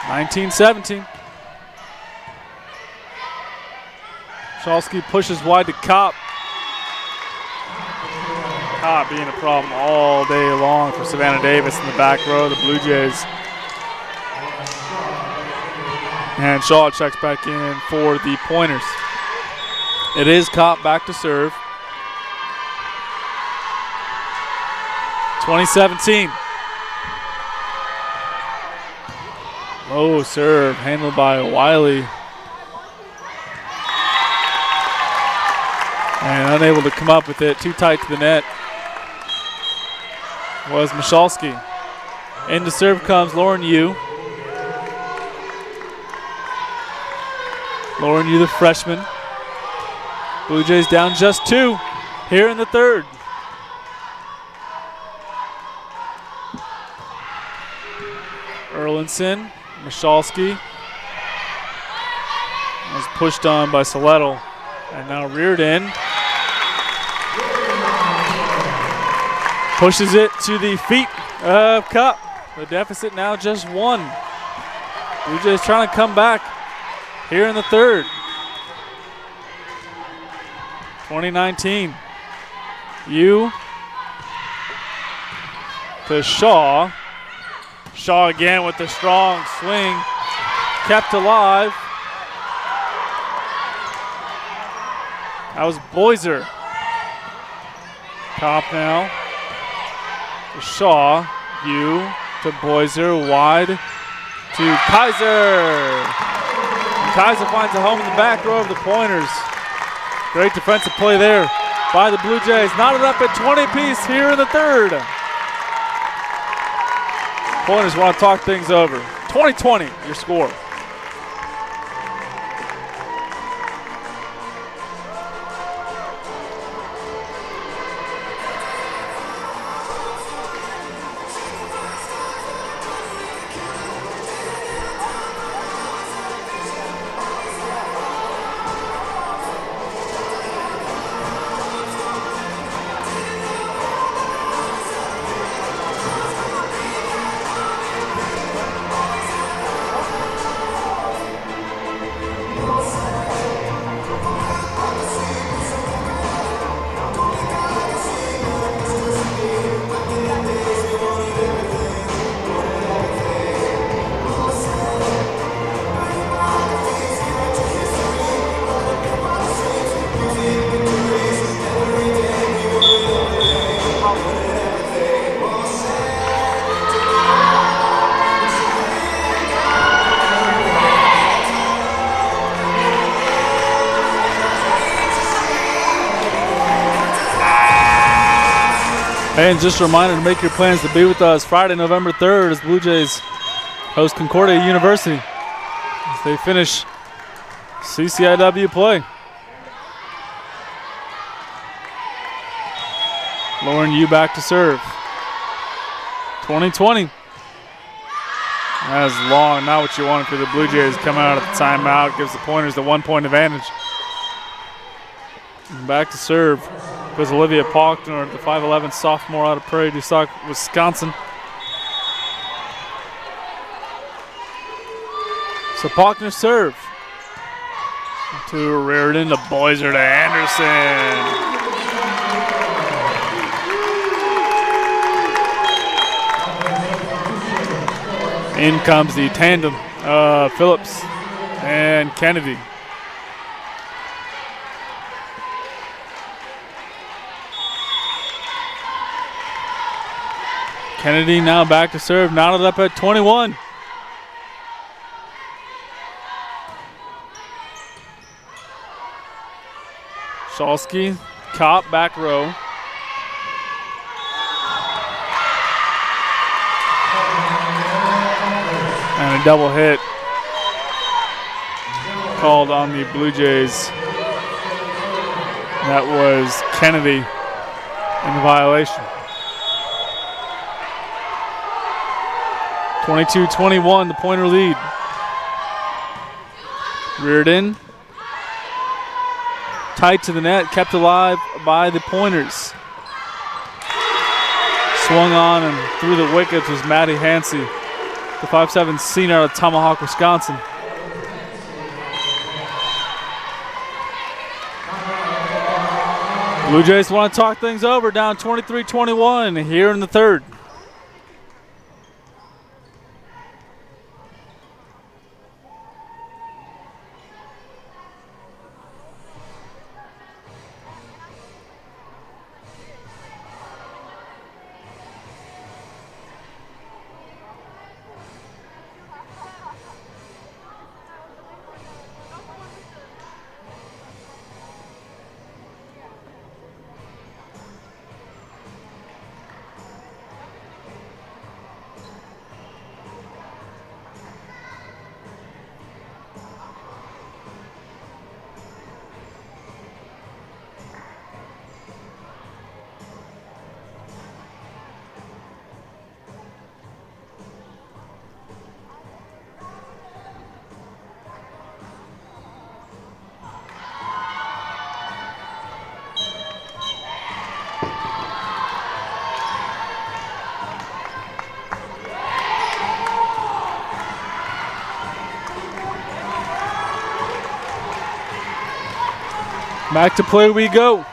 (19-17). Michalski pushes wide to Kopp. Kopp being a problem all day long for Savannah Davis in the back row of the Blue Jays. And Shaw checks back in for the Pointers. It is Kopp back to serve. 2017. Low serve handled by Wiley. And unable to come up with it, too tight to the net was Michalski. Into serve comes Lauren Yu. Lauren Yu, the freshman. Blue Jays down just 2 here in the third. Erlinson, Michalski. pushed on by Soletto. And now reared in. Pushes it to the feet of Cup. The deficit now just 1. Blue Jays trying to come back here in the third. 2019. U to Shaw. Shaw again with the strong swing. Kept alive. That was Boiser. Top now to Shaw. U to Boiser. Wide to Kaiser. And Kaiser finds a home in the back row of the Pointers. Great defensive play there by the Blue Jays. Knotted up at 20 apiece here in the third. Pointers want to talk things over. 20-20, your score. And just a reminder to make your plans to be with us Friday, November 3rd as Blue Jays host Concordia University as they finish CCIW play. Lauren Yu back to serve. 20-20. That is long, not what you wanted for the Blue Jays. Coming out of the timeout, gives the Pointers the 1-point advantage. And back to serve was Olivia Faulkner, the 5'11" sophomore out of Prairie du Sac, Wisconsin. So Faulkner serve. To Reardon, to Boiser, to Anderson. In comes the tandem, Phillips and Kennedy. Kennedy now back to serve, knotted up at 21. Schalski, Kopp, back row. And a double hit called on the Blue Jays. That was Kennedy in the violation. 22-21, the Pointer lead. Reared in. Tight to the net, kept alive by the Pointers. Swung on and through the wickets was Maddie Hansey, the 5'7" senior out of Tomahawk, Wisconsin. Blue Jays want to talk things over, down 23-21 here in the third. Back to play we go.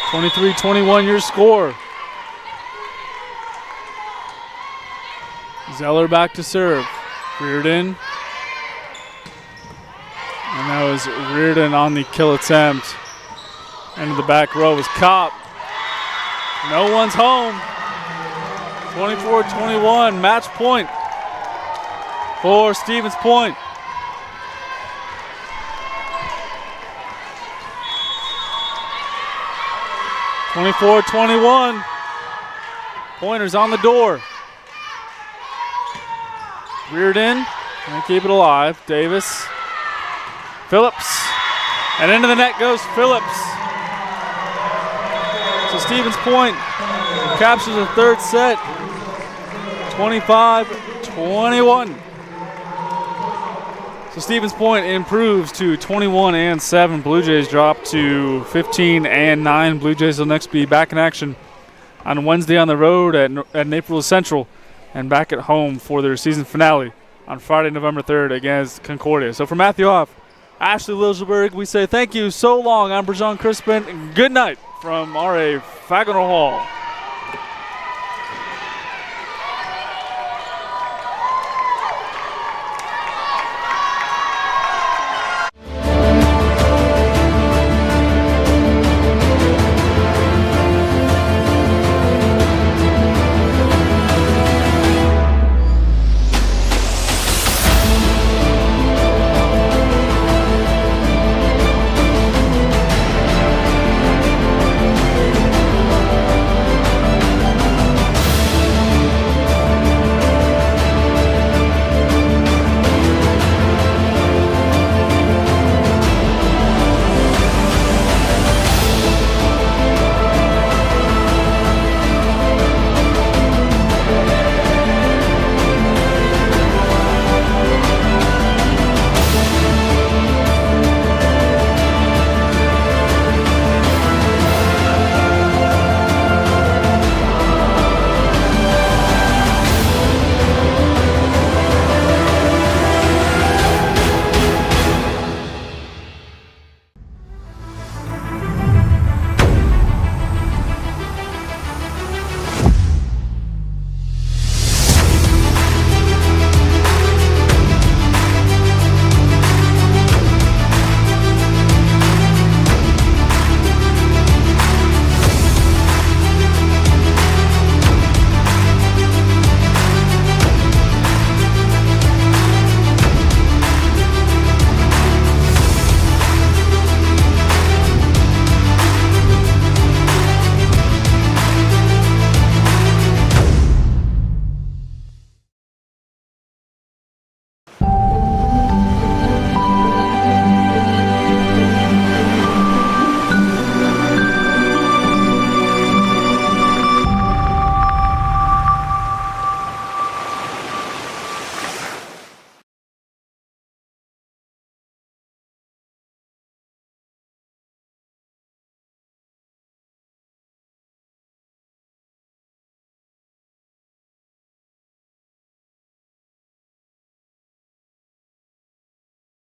(23-21) your score. Zeller back to serve. Reardon. And that was Reardon on the kill attempt. Into the back row was Kopp. No one's home. 24-21, match point for Stevens Point. (24-21). Pointers on the door. Reardon, and keep it alive. Davis. Phillips. And into the net goes Phillips. So Stevens Point captures the third set. 25-21. So Stevens Point improves to 21-7. Blue Jays drop to 15-9. Blue Jays will next be back in action on Wednesday on the road at Naples Central, and back at home for their season finale on Friday, November 3rd against Concordia. So for Matthew Hoff, Ashley Liljeberg, we say thank you so long. I'm Brajan Crispin, and good night from RA Fagnall Hall.